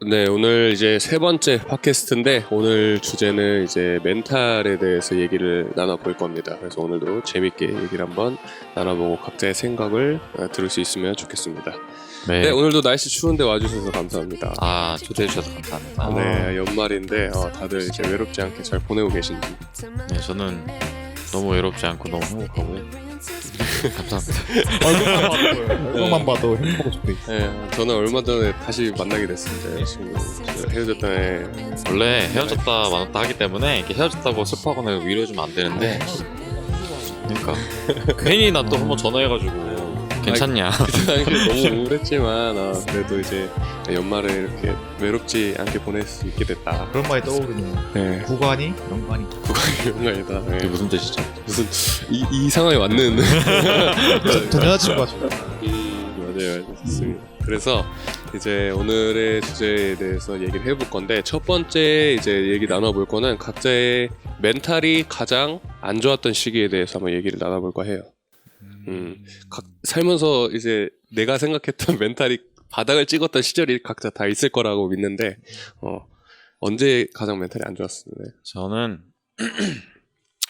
네, 오늘 이제 세 번째 팟캐스트인데 오늘 주제는 이제 멘탈에 대해서 얘기를 나눠볼 겁니다. 그래서 오늘도 재밌게 얘기를 한번 나눠보고 각자의 생각을 들을 수 있으면 좋겠습니다. 네. 네, 오늘도 날씨 추운데 와주셔서 감사합니다. 초대해 주셔서 감사합니다. 네, 연말인데 다들 이제 외롭지 않게 잘 보내고 계신지. 네, 저는 너무 외롭지 않고 너무 행복하고요. 감사합니다. 얼굴만 봐도 행복하고 좋게. 네, 저는 얼마 전에 다시 만나게 됐습니다. 지금 헤어졌다에 원래 헤어졌다 만났다 하기 때문에 이렇게 헤어졌다고 슬퍼하거나 위로해주면 안 되는데 그러니까 괜히 나 또 한번 전화해가지고 괜찮냐. 그때 당시에 너무 우울했지만 그래도 이제 연말을 이렇게 외롭지 않게 보낼 수 있게 됐다. 그런 말이 떠오르네요. 네, 구관이 영관이. 영광이다. 네. 이게 무슨 뜻이죠? 무슨 이 상황에 왔는. 전 여자친구가 좋아. 맞아요, 좋습니다. 그래서 이제 오늘의 주제에 대해서 얘기를 해볼 건데 첫 번째 이제 얘기 나눠볼 거는 각자의 멘탈이 가장 안 좋았던 시기에 대해서 한번 얘기를 나눠볼까 해요. 살면서 이제 내가 생각했던 멘탈이 바닥을 찍었던 시절이 각자 다 있을 거라고 믿는데 언제 가장 멘탈이 안 좋았어요? 저는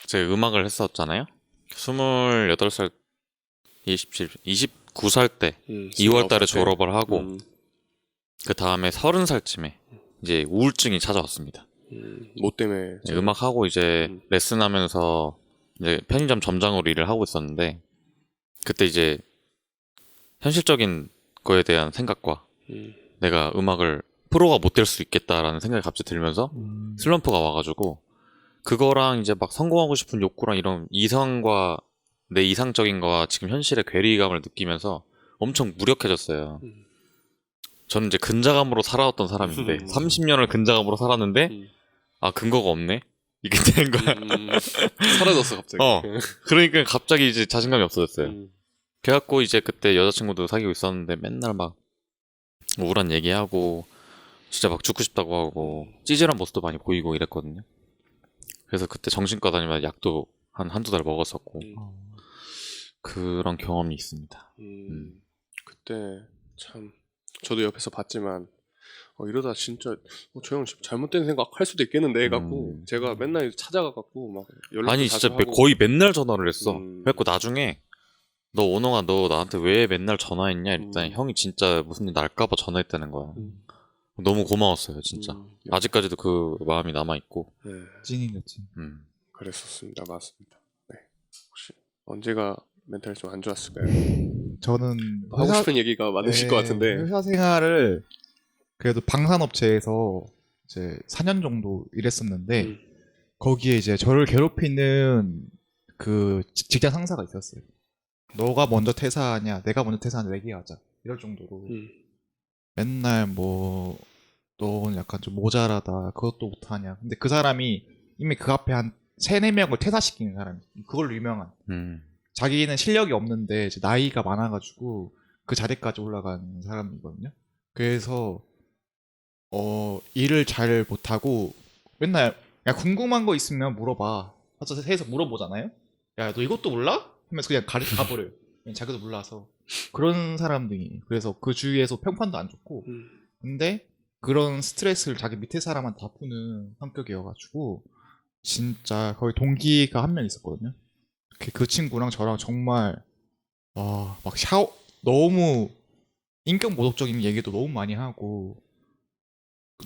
제가 음악을 했었잖아요. 28살, 29살 때 2월 달에 졸업을 하고 그 다음에 30살쯤에 이제 우울증이 찾아왔습니다. 뭐 때문에? 네, 음악하고 이제 레슨하면서 이제 편의점 점장으로 일을 하고 있었는데 그때 이제 현실적인 거에 대한 생각과 내가 음악을 프로가 못 될 수 있겠다라는 생각이 갑자기 들면서 슬럼프가 와가지고 그거랑 이제 막 성공하고 싶은 욕구랑 이런 이상과 내 이상적인 거와 지금 현실의 괴리감을 느끼면서 엄청 무력해졌어요. 저는 이제 근자감으로 살아왔던 사람인데 30년을 근자감으로 살았는데 근거가 없네? 이게 된 거야. 사라졌어 갑자기. 그러니까 갑자기 이제 자신감이 없어졌어요. 그래갖고 이제 그때 여자친구도 사귀고 있었는데 맨날 막 우울한 얘기하고 진짜 막 죽고 싶다고 하고 찌질한 모습도 많이 보이고 이랬거든요. 그래서 그때 정신과 다니면서 약도 한두 달 먹었었고 그런 경험이 있습니다. 그때 참 저도 옆에서 봤지만 이러다 진짜 저 형 잘못된 생각 할 수도 있겠는데 해갖고 제가 맨날 찾아가갖고 막 연락도 아니 자주 진짜 하고. 거의 맨날 전화를 했어. 그래갖고 나중에 너 오너가 너 나한테 왜 맨날 전화했냐 이랬더니 형이 진짜 무슨 일 날까봐 전화했다는 거야. 너무 고마웠어요 진짜. 아직까지도 그 마음이 남아있고. 네, 찐이죠 찐. 그랬었습니다. 맞습니다. 네. 혹시 언제가 멘탈이 좀 안 좋았을까요? 저는 하고 싶은 얘기가 많으실 것 같은데. 회사 생활을 그래도 방산업체에서 이제 4년 정도 일했었는데 거기에 이제 저를 괴롭히는 그 직장 상사가 있었어요. 너가 먼저 퇴사하냐, 내가 먼저 퇴사하냐 얘기하자 이럴 정도로 맨날 뭐 너 약간 좀 모자라다 그것도 못하냐. 근데 그 사람이 이미 그 앞에 한 3-4명을 퇴사시키는 사람이 그걸로 유명한. 자기는 실력이 없는데 이제 나이가 많아가지고 그 자리까지 올라간 사람이거든요. 그래서 일을 잘 못하고 맨날 야 궁금한 거 있으면 물어봐. 하여튼 해서 물어보잖아요. 야 너 이것도 몰라? 하면서 그냥 가버려요. 그냥 자기도 몰라서. 그런 사람들이. 그래서 그 주위에서 평판도 안 좋고 근데 그런 스트레스를 자기 밑에 사람한테 다 푸는 성격이어가지고 진짜 거의 동기가 한 명 있었거든요. 그 친구랑 저랑 정말 막 너무 인격 모독적인 얘기도 너무 많이 하고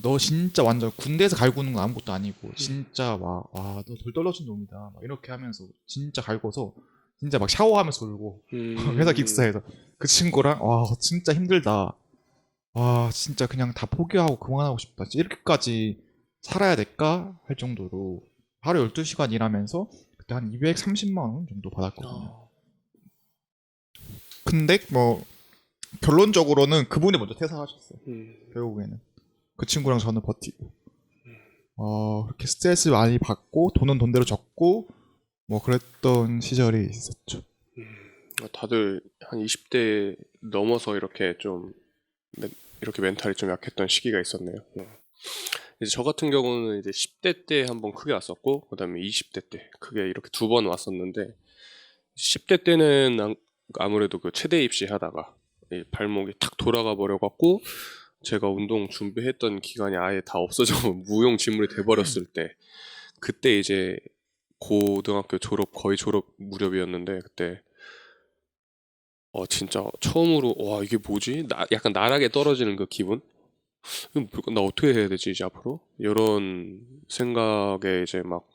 너 진짜 완전 군대에서 갈구는 건 아무것도 아니고 진짜 막 너 돌 떨어진 놈이다 막 이렇게 하면서 진짜 갈궈서 진짜 막 샤워하면서 울고 회사 기숙사에서 그 친구랑 진짜 힘들다 진짜 그냥 다 포기하고 그만하고 싶다 이렇게까지 살아야 될까 할 정도로 하루 12시간 일하면서 그때 한 230만 원 정도 받았거든요. 근데 뭐 결론적으로는 그분이 먼저 퇴사하셨어요. 결국에는 그 친구랑 저는 버티고 그렇게 스트레스 많이 받고 돈은 돈대로 적고 뭐 그랬던 시절이 있었죠. 다들 한 20대 넘어서 이렇게 좀 이렇게 멘탈이 좀 약했던 시기가 있었네요. 이제 저 같은 경우는 이제 10대 때 한번 크게 왔었고 그다음에 20대 때 크게 이렇게 2번 왔었는데 10대 때는 아무래도 그 체대 입시 하다가 발목이 탁 돌아가 버려 갖고 제가 운동 준비했던 기간이 아예 다 없어져 무용지물이 돼버렸을 때, 그때 이제 고등학교 졸업 거의 졸업 무렵이었는데, 그때 진짜 처음으로 와 이게 뭐지? 약간 나락에 떨어지는 그 기분? 나 어떻게 해야 되지 이제 앞으로? 이런 생각에 이제 막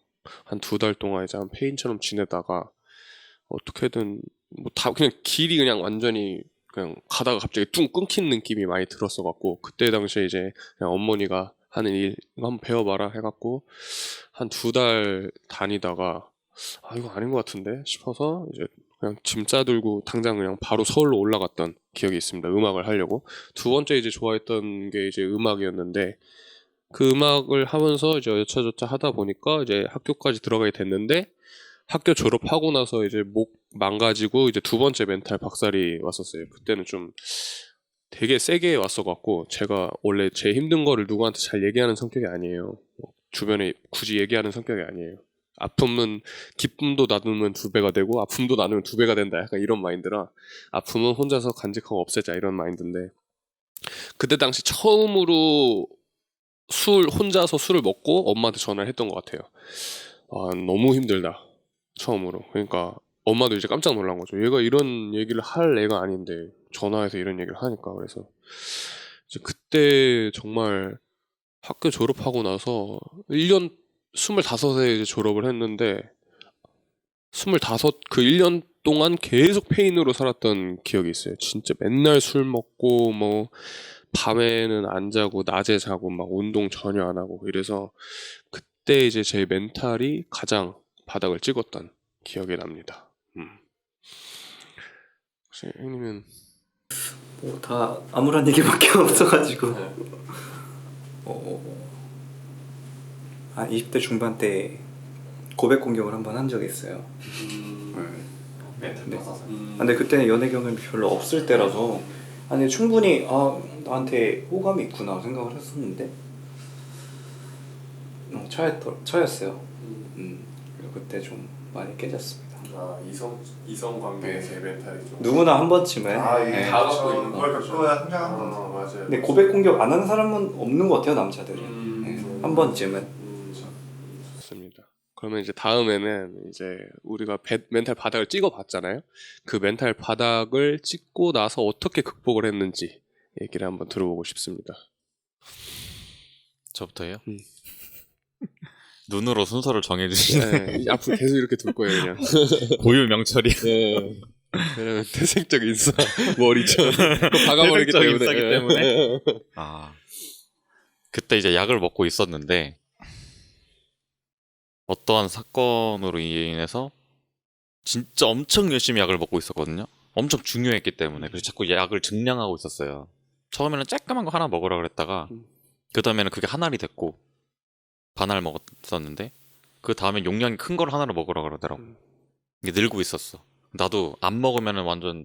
한 2달 동안 이제 한 페인처럼 지내다가 어떻게든 뭐 다 그냥 길이 그냥 완전히 그냥 가다가 갑자기 뚱 끊긴 느낌이 많이 들었어 갖고, 그때 당시에 이제 그냥 어머니가 하는 일 이거 한번 배워봐라 해갖고 한 2달 다니다가 아 이거 아닌 것 같은데 싶어서 이제 그냥 짐 싸들고 당장 그냥 바로 서울로 올라갔던 기억이 있습니다. 음악을 하려고. 두 번째 이제 좋아했던 게 이제 음악이었는데, 그 음악을 하면서 이제 여차저차 하다 보니까 이제 학교까지 들어가게 됐는데, 학교 졸업하고 나서 이제 목 망가지고 이제 2번째 멘탈 박살이 왔었어요. 그때는 좀 되게 세게 왔어갖고, 제가 원래 제 힘든 거를 누구한테 잘 얘기하는 성격이 아니에요. 주변에 굳이 얘기하는 성격이 아니에요. 아픔은 기쁨도 나누면 2배가 되고 아픔도 나누면 2배가 된다, 약간 이런 마인드라, 아픔은 혼자서 간직하고 없애자 이런 마인드인데, 그때 당시 처음으로 혼자서 술을 먹고 엄마한테 전화를 했던 것 같아요. 아 너무 힘들다 처음으로. 그러니까 엄마도 이제 깜짝 놀란 거죠. 얘가 이런 얘기를 할 애가 아닌데 전화해서 이런 얘기를 하니까. 그래서 이제 그때 정말 학교 졸업하고 나서 1년 25에 이제 졸업을 했는데, 25 그 1년 동안 계속 페인으로 살았던 기억이 있어요. 진짜 맨날 술 먹고 뭐 밤에는 안 자고 낮에 자고 막 운동 전혀 안 하고 이래서, 그때 이제 제 멘탈이 가장 바닥을 찍었던 기억이 납니다. 혹시 형님은? 뭐 다 아무런 얘기밖에 없어가지고. 한 20대 중반 때 고백 공격을 한번 한 적이 있어요. 근데 그때는 연애 경험이 별로 없을 때라서 아니 충분히 나한테 호감이 있구나 생각을 했었는데 처였어요. 그리고 그때 좀 많이 깨졌습니다. 이성 관계에서의 멘탈이 좀 누구나 한 번쯤은. 이게 다 갖고 있는 거. 그거야 성장한 거. 맞아요. 근데 고백 공격 안 하는 사람은 없는 것 같아요, 남자들은. 한 번쯤은. 좋습니다. 그러면 이제 다음에는 이제 우리가 멘탈 바닥을 찍어봤잖아요. 그 멘탈 바닥을 찍고 나서 어떻게 극복을 했는지 얘기를 한번 들어보고 싶습니다. 저부터요? 눈으로 순서를 정해주시네. 네, 앞으로 계속 이렇게 둘 거예요, 그냥. 고유 명철이. 네. 왜냐면 태생적 인싸 머리죠. 그거 박아버리기 태생적 때문에. 인싸기 때문에. 그때 이제 약을 먹고 있었는데 어떠한 사건으로 인해서 진짜 엄청 열심히 약을 먹고 있었거든요. 엄청 중요했기 때문에. 그래서 자꾸 약을 증량하고 있었어요. 처음에는 쬐까만 거 하나 먹으라 그랬다가 그 다음에는 그게 한 알이 됐고 반알 먹었었는데, 그 다음에 용량이 큰 걸 하나를 먹으라 그러더라고. 이게 늘고 있었어. 나도 안 먹으면 완전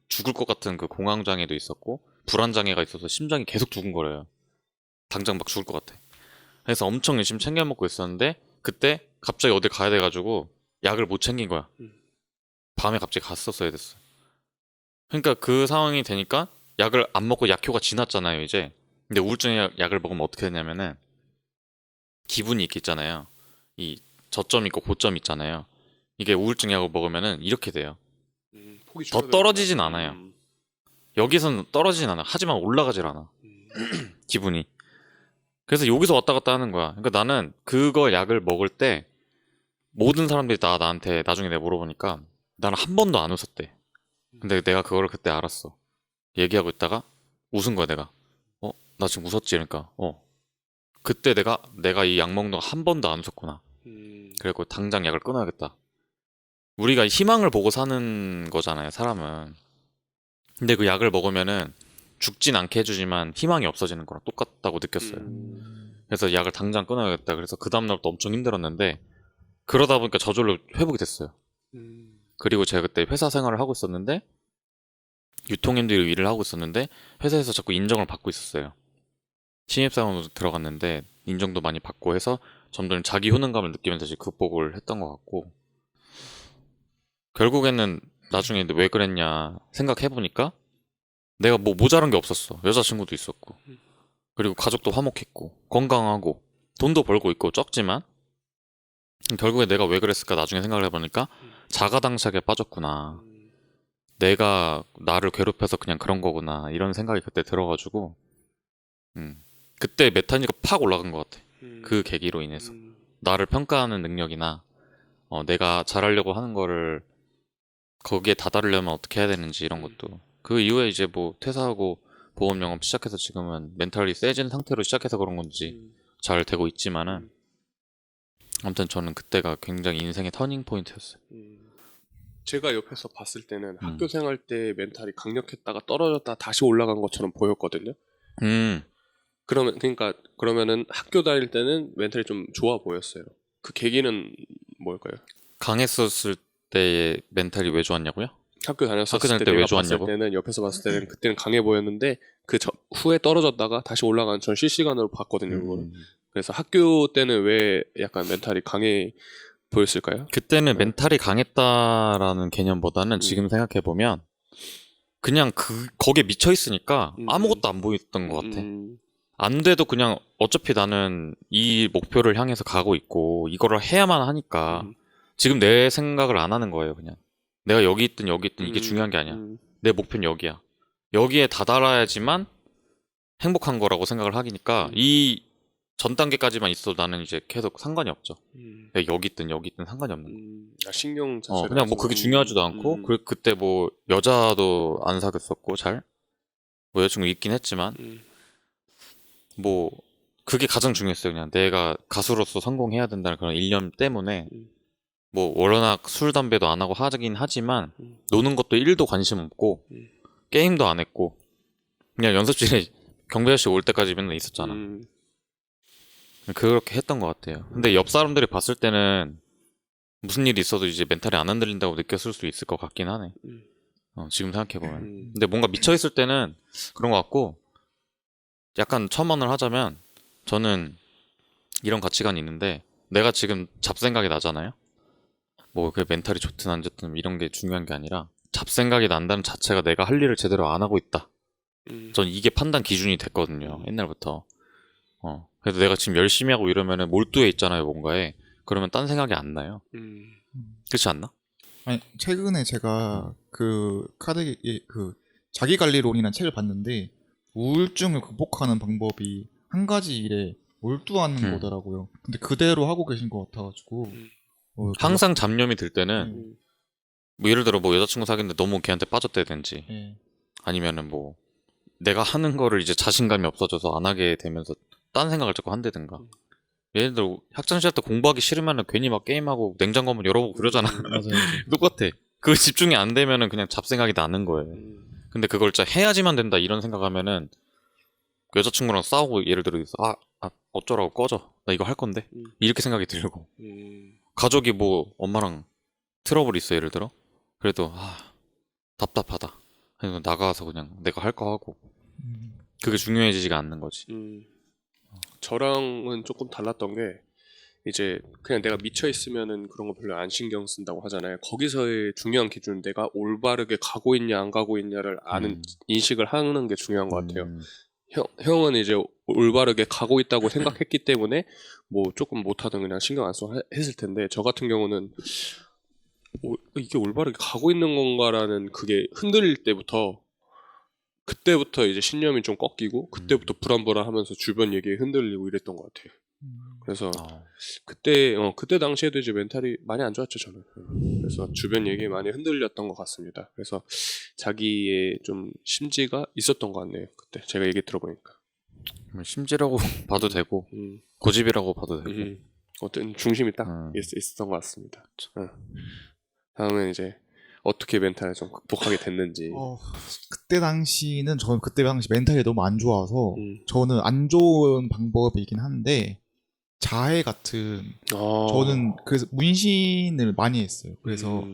죽을 것 같은 그 공황장애도 있었고 불안장애가 있어서 심장이 계속 두근거려요. 당장 막 죽을 것 같아. 그래서 엄청 열심히 챙겨 먹고 있었는데 그때 갑자기 어디 가야 돼가지고 약을 못 챙긴 거야. 밤에 갑자기 갔었어야 됐어. 그러니까 그 상황이 되니까 약을 안 먹고 약효가 지났잖아요 이제. 근데 우울증 약을 먹으면 어떻게 되냐면은 기분이 있잖아요. 이 저점 있고 고점 있잖아요. 이게 우울증 약을 먹으면은 이렇게 돼요. 더 떨어지진 않아요. 여기서는 떨어지진 않아. 하지만 올라가질 않아. 기분이. 그래서 여기서 왔다 갔다 하는 거야. 그러니까 나는 그거 약을 먹을 때 모든 사람들이 나한테 나중에 내가 물어보니까 나는 한 번도 안 웃었대. 근데 내가 그거를 그때 알았어. 얘기하고 있다가 웃은 거야 내가. 나 지금 웃었지? 그러니까 그때 내가 이 약 먹는 거 한 번도 안 웃었구나. 그리고 당장 약을 끊어야겠다. 우리가 희망을 보고 사는 거잖아요 사람은. 근데 그 약을 먹으면은 죽진 않게 해주지만 희망이 없어지는 거랑 똑같다고 느꼈어요. 그래서 약을 당장 끊어야겠다. 그래서 그 다음날부터 엄청 힘들었는데 그러다 보니까 저절로 회복이 됐어요. 그리고 제가 그때 회사 생활을 하고 있었는데 유통인들이 일을 하고 있었는데 회사에서 자꾸 인정을 받고 있었어요. 신입사원으로 들어갔는데 인정도 많이 받고 해서 점점 자기 효능감을 느끼면서 다시 극복을 했던 것 같고, 결국에는 나중에 왜 그랬냐 생각해보니까 내가 뭐 모자란 게 없었어. 여자친구도 있었고 그리고 가족도 화목했고 건강하고 돈도 벌고 있고 적지만 결국에 내가 왜 그랬을까 나중에 생각을 해보니까 자가당착에 빠졌구나. 내가 나를 괴롭혀서 그냥 그런 거구나 이런 생각이 그때 들어가지고 그때 메타니가 팍 올라간 것 같아. 그 계기로 인해서 나를 평가하는 능력이나 내가 잘하려고 하는 거를 거기에 다다르려면 어떻게 해야 되는지 이런 것도 그 이후에 이제 뭐 퇴사하고 보험 영업 시작해서 지금은 멘탈이 세진 상태로 시작해서 그런 건지 잘 되고 있지만은 아무튼 저는 그때가 굉장히 인생의 터닝 포인트였어요. 제가 옆에서 봤을 때는 학교 생활 때 멘탈이 강력했다가 떨어졌다 다시 올라간 것처럼 보였거든요. 그러면은 학교 다닐 때는 멘탈이 좀 좋아 보였어요. 그 계기는 뭘까요? 강했었을 때의 멘탈이 왜 좋았냐고요? 학교 다녔을 학교 다닐 때 때 왜 내가 봤을 좋았냐고? 때는 옆에서 봤을 때는 그때는 강해 보였는데 후에 떨어졌다가 다시 올라간 전 실시간으로 봤거든요. 그거를. 그래서 학교 때는 왜 약간 멘탈이 강해 보였을까요? 그때는 멘탈이 강했다라는 개념보다는 지금 생각해보면 그냥 거기에 미쳐 있으니까 아무것도 안 보였던 것 같아. 안 돼도 그냥 어차피 나는 이 목표를 향해서 가고 있고 이거를 해야만 하니까 지금 내 생각을 안 하는 거예요. 그냥 내가 여기 있든 여기 있든 이게 중요한 게 아니야. 내 목표는 여기야. 여기에 다다라야지만 행복한 거라고 생각을 하니까 이 전 단계까지만 있어도 나는 이제 계속 상관이 없죠. 내가 여기 있든 여기 있든 상관이 없는 거. 신경 자체가 그냥 뭐 그게 중요하지도 않고 그때 뭐 여자도 안 사귀었었고 뭐 여자친구 있긴 했지만 뭐 그게 가장 중요했어요. 그냥 내가 가수로서 성공해야 된다는 그런 일념 때문에 뭐 워낙 술 담배도 안 하고 하긴 하지만 노는 것도 1도 관심 없고 게임도 안 했고 그냥 연습실에 경비 아저씨 올 때까지 맨날 있었잖아. 그렇게 했던 것 같아요. 근데 옆 사람들이 봤을 때는 무슨 일이 있어도 이제 멘탈이 안 흔들린다고 느꼈을 수 있을 것 같긴 하네. 지금 생각해보면. 근데 뭔가 미쳐있을 때는 그런 것 같고 약간 첨언을 하자면 저는 이런 가치관이 있는데 내가 지금 잡생각이 나잖아요. 뭐 그 멘탈이 좋든 안 좋든 이런 게 중요한 게 아니라 잡생각이 난다는 자체가 내가 할 일을 제대로 안 하고 있다. 전 이게 판단 기준이 됐거든요. 옛날부터. 그래도 내가 지금 열심히 하고 이러면은 몰두해 있잖아요, 뭔가에. 그러면 딴 생각이 안 나요. 그렇지 않나? 아니, 최근에 제가 그 자기관리론이라는 책을 봤는데 우울증을 극복하는 방법이 한 가지 일에 몰두하는 거더라고요. 근데 그대로 하고 계신 것 같아가지고 항상 잡념이 들 때는 뭐 예를 들어 뭐 여자친구 사귀는데 너무 걔한테 빠졌다든지 아니면은 뭐 내가 하는 거를 이제 자신감이 없어져서 안 하게 되면서 딴 생각을 자꾸 한다든가. 예를 들어 학창시절 때 공부하기 싫으면은 괜히 막 게임하고 냉장고 한번 열어보고 그러잖아. 맞아요. 똑같아. 그 집중이 안 되면은 그냥 잡생각이 나는 거예요. 근데 그걸 진짜 해야지만 된다 이런 생각하면은 여자친구랑 싸우고 예를 들어 어쩌라고 꺼져. 나 이거 할 건데. 이렇게 생각이 들고. 가족이 뭐 엄마랑 트러블 있어 예를 들어. 그래도 답답하다. 그래서 나가서 그냥 내가 할 거 하고. 그게 중요해지지가 않는 거지. 저랑은 조금 달랐던 게 이제 그냥 내가 미쳐 있으면은 그런 거 별로 안 신경 쓴다고 하잖아요. 거기서의 중요한 기준은 내가 올바르게 가고 있냐 안 가고 있냐를 아는 인식을 하는 게 중요한 것 같아요. 형은 이제 올바르게 가고 있다고 생각했기 때문에 뭐 조금 못하든 그냥 신경 안 써 했을 텐데 저 같은 경우는 이게 올바르게 가고 있는 건가라는 그게 흔들릴 때부터 그때부터 이제 신념이 좀 꺾이고 그때부터 불안불안하면서 주변 얘기에 흔들리고 이랬던 것 같아요. 그래서 그때 당시에도 이제 멘탈이 많이 안 좋았죠 저는. 그래서 주변 얘기에 많이 흔들렸던 것 같습니다. 그래서 자기의 좀 심지가 있었던 것 같네요. 그때 제가 얘기 들어보니까 심지라고 봐도 되고 고집이라고 봐도 되고 어떤 중심이 딱 있었던 것 같습니다. 다음엔 이제 어떻게 멘탈을 좀 극복하게 됐는지. 그때 당시는 저는 그때 당시 멘탈이 너무 안 좋아서 저는 안 좋은 방법이긴 한데 자해 같은 저는 그래서 문신을 많이 했어요. 그래서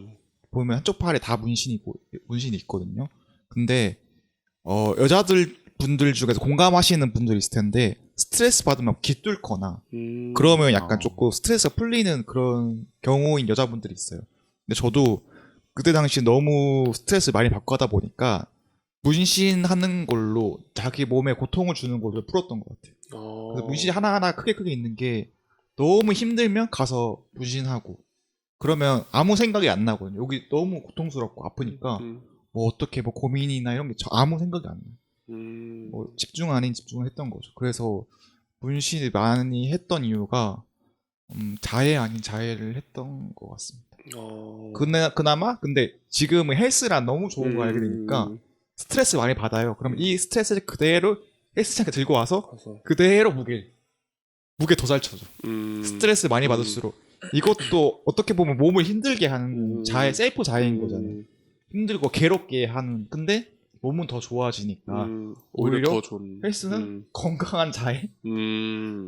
보면 한쪽 팔에 다 문신이 있거든요. 근데 여자들 분들 중에서 공감하시는 분들이 있을 텐데 스트레스 받으면 깃뚫거나 그러면 약간 조금 스트레스가 풀리는 그런 경우인 여자분들이 있어요. 근데 저도 그때 당시 너무 스트레스 많이 받고 하다 보니까 문신하는 걸로 자기 몸에 고통을 주는 걸로 풀었던 것 같아요. 그래서 문신 하나하나 크게 있는 게 너무 힘들면 가서 문신하고 그러면 아무 생각이 안 나거든요. 여기 너무 고통스럽고 아프니까 뭐 어떻게 뭐 고민이나 이런 게 아무 생각이 안 나요. 뭐 집중 아닌 집중을 했던 거죠. 그래서 문신을 많이 했던 이유가 자해 아닌 자해를 했던 것 같습니다. 그나마 근데 지금은 헬스란 너무 좋은 거 알게 되니까 스트레스 많이 받아요. 그러면 이 스트레스를 그대로 헬스장에 들고 와서 그대로 무게 더 잘 쳐줘. 스트레스 많이 받을수록 이것도 어떻게 보면 몸을 힘들게 하는 자해, 셀프 자해인 거잖아요. 힘들고 괴롭게 하는. 근데 몸은 더 좋아지니까 오히려 더 좋은 헬스는 건강한 자해.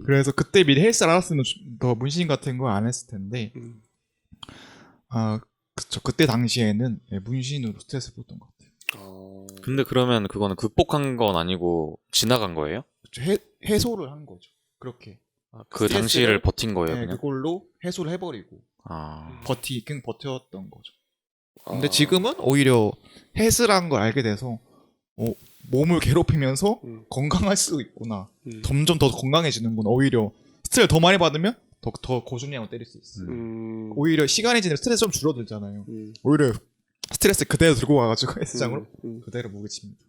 그래서 그때 미리 헬스를 알았으면 더 문신 같은 거 안 했을 텐데. 아, 그쵸. 그때 당시에는 문신으로 스트레스 풀었던 것 같아요. 근데 그러면 그거는 극복한 건 아니고 지나간 거예요? 해소를 한 거죠. 그렇게. 그 스트레스를- 당시를 버틴 거예요, 네, 그냥? 그걸로 해소를 해버리고 아, 그냥 버텼던 거죠. 근데 지금은 오히려 헬스라는 걸 알게 돼서 몸을 괴롭히면서 건강할 수 있구나. 점점 더 건강해지는구나. 오히려 스트레스 더 많이 받으면 더 고중량을 때릴 수 있어요. 오히려 시간이 지나면 스트레스 좀 줄어들잖아요. 오히려 스트레스 그대로 들고 와가지고 헬스장으로 그대로 무게칩니다.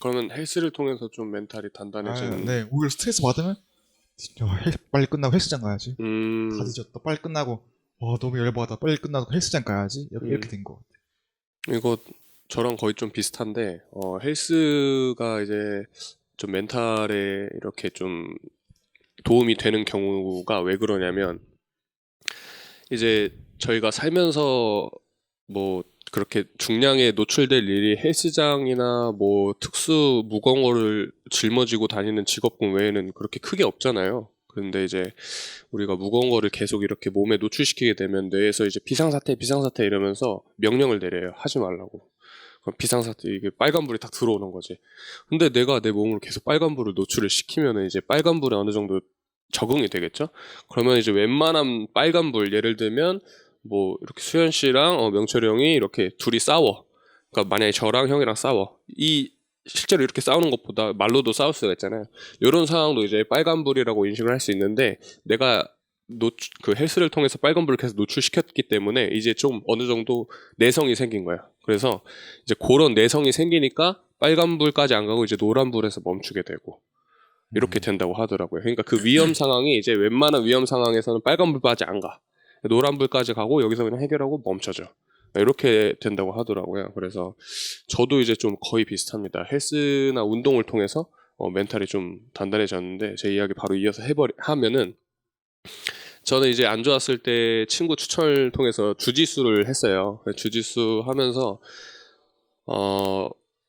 그러면 헬스를 통해서 좀 멘탈이 단단해지는. 네, 오히려 스트레스 받으면 진짜 빨리 끝나고 헬스장 가야지. 다 음, 늦었다. 빨리 끝나고 너무 열받아. 빨리 끝나고 헬스장 가야지. 이렇게 된 거 같아요. 이거 저랑 거의 좀 비슷한데 헬스가 이제 좀 멘탈에 이렇게 좀 도움이 되는 경우가 왜 그러냐면 이제 저희가 살면서 뭐 그렇게 중량에 노출될 일이 헬스장이나 뭐 특수 무거운 거를 짊어지고 다니는 직업군 외에는 그렇게 크게 없잖아요. 그런데 이제 우리가 무거운 거를 계속 이렇게 몸에 노출시키게 되면 뇌에서 이제 비상사태 이러면서 명령을 내려요. 하지 말라고. 그럼 비상사태, 이게 빨간불이 딱 들어오는 거지. 근데 내가 내 몸을 계속 빨간불을 노출을 시키면은 이제 빨간불에 어느 정도 적응이 되겠죠? 그러면 이제 웬만한 빨간불, 예를 들면 뭐 이렇게 수현 씨랑 명철이 형이 이렇게 둘이 싸워. 그러니까 만약에 저랑 형이랑 싸워. 실제로 이렇게 싸우는 것보다 말로도 싸울 수가 있잖아요. 이런 상황도 이제 빨간불이라고 인식을 할 수 있는데 내가 그 헬스를 통해서 빨간불을 계속 노출시켰기 때문에 이제 좀 어느 정도 내성이 생긴 거야. 그래서 이제 그런 내성이 생기니까 빨간불까지 안 가고 이제 노란불에서 멈추게 되고 이렇게 된다고 하더라고요. 그러니까 그 위험 상황이 이제 웬만한 위험 상황에서는 빨간불까지 안 가. 노란불까지 가고 여기서 그냥 해결하고 멈춰져. 이렇게 된다고 하더라고요. 그래서 저도 이제 좀 거의 비슷합니다. 헬스나 운동을 통해서 멘탈이 좀 단단해졌는데 제 이야기 바로 이어서 하면은 저는 이제 안 좋았을 때 친구 추천을 통해서 주짓수를 했어요. 주짓수 하면서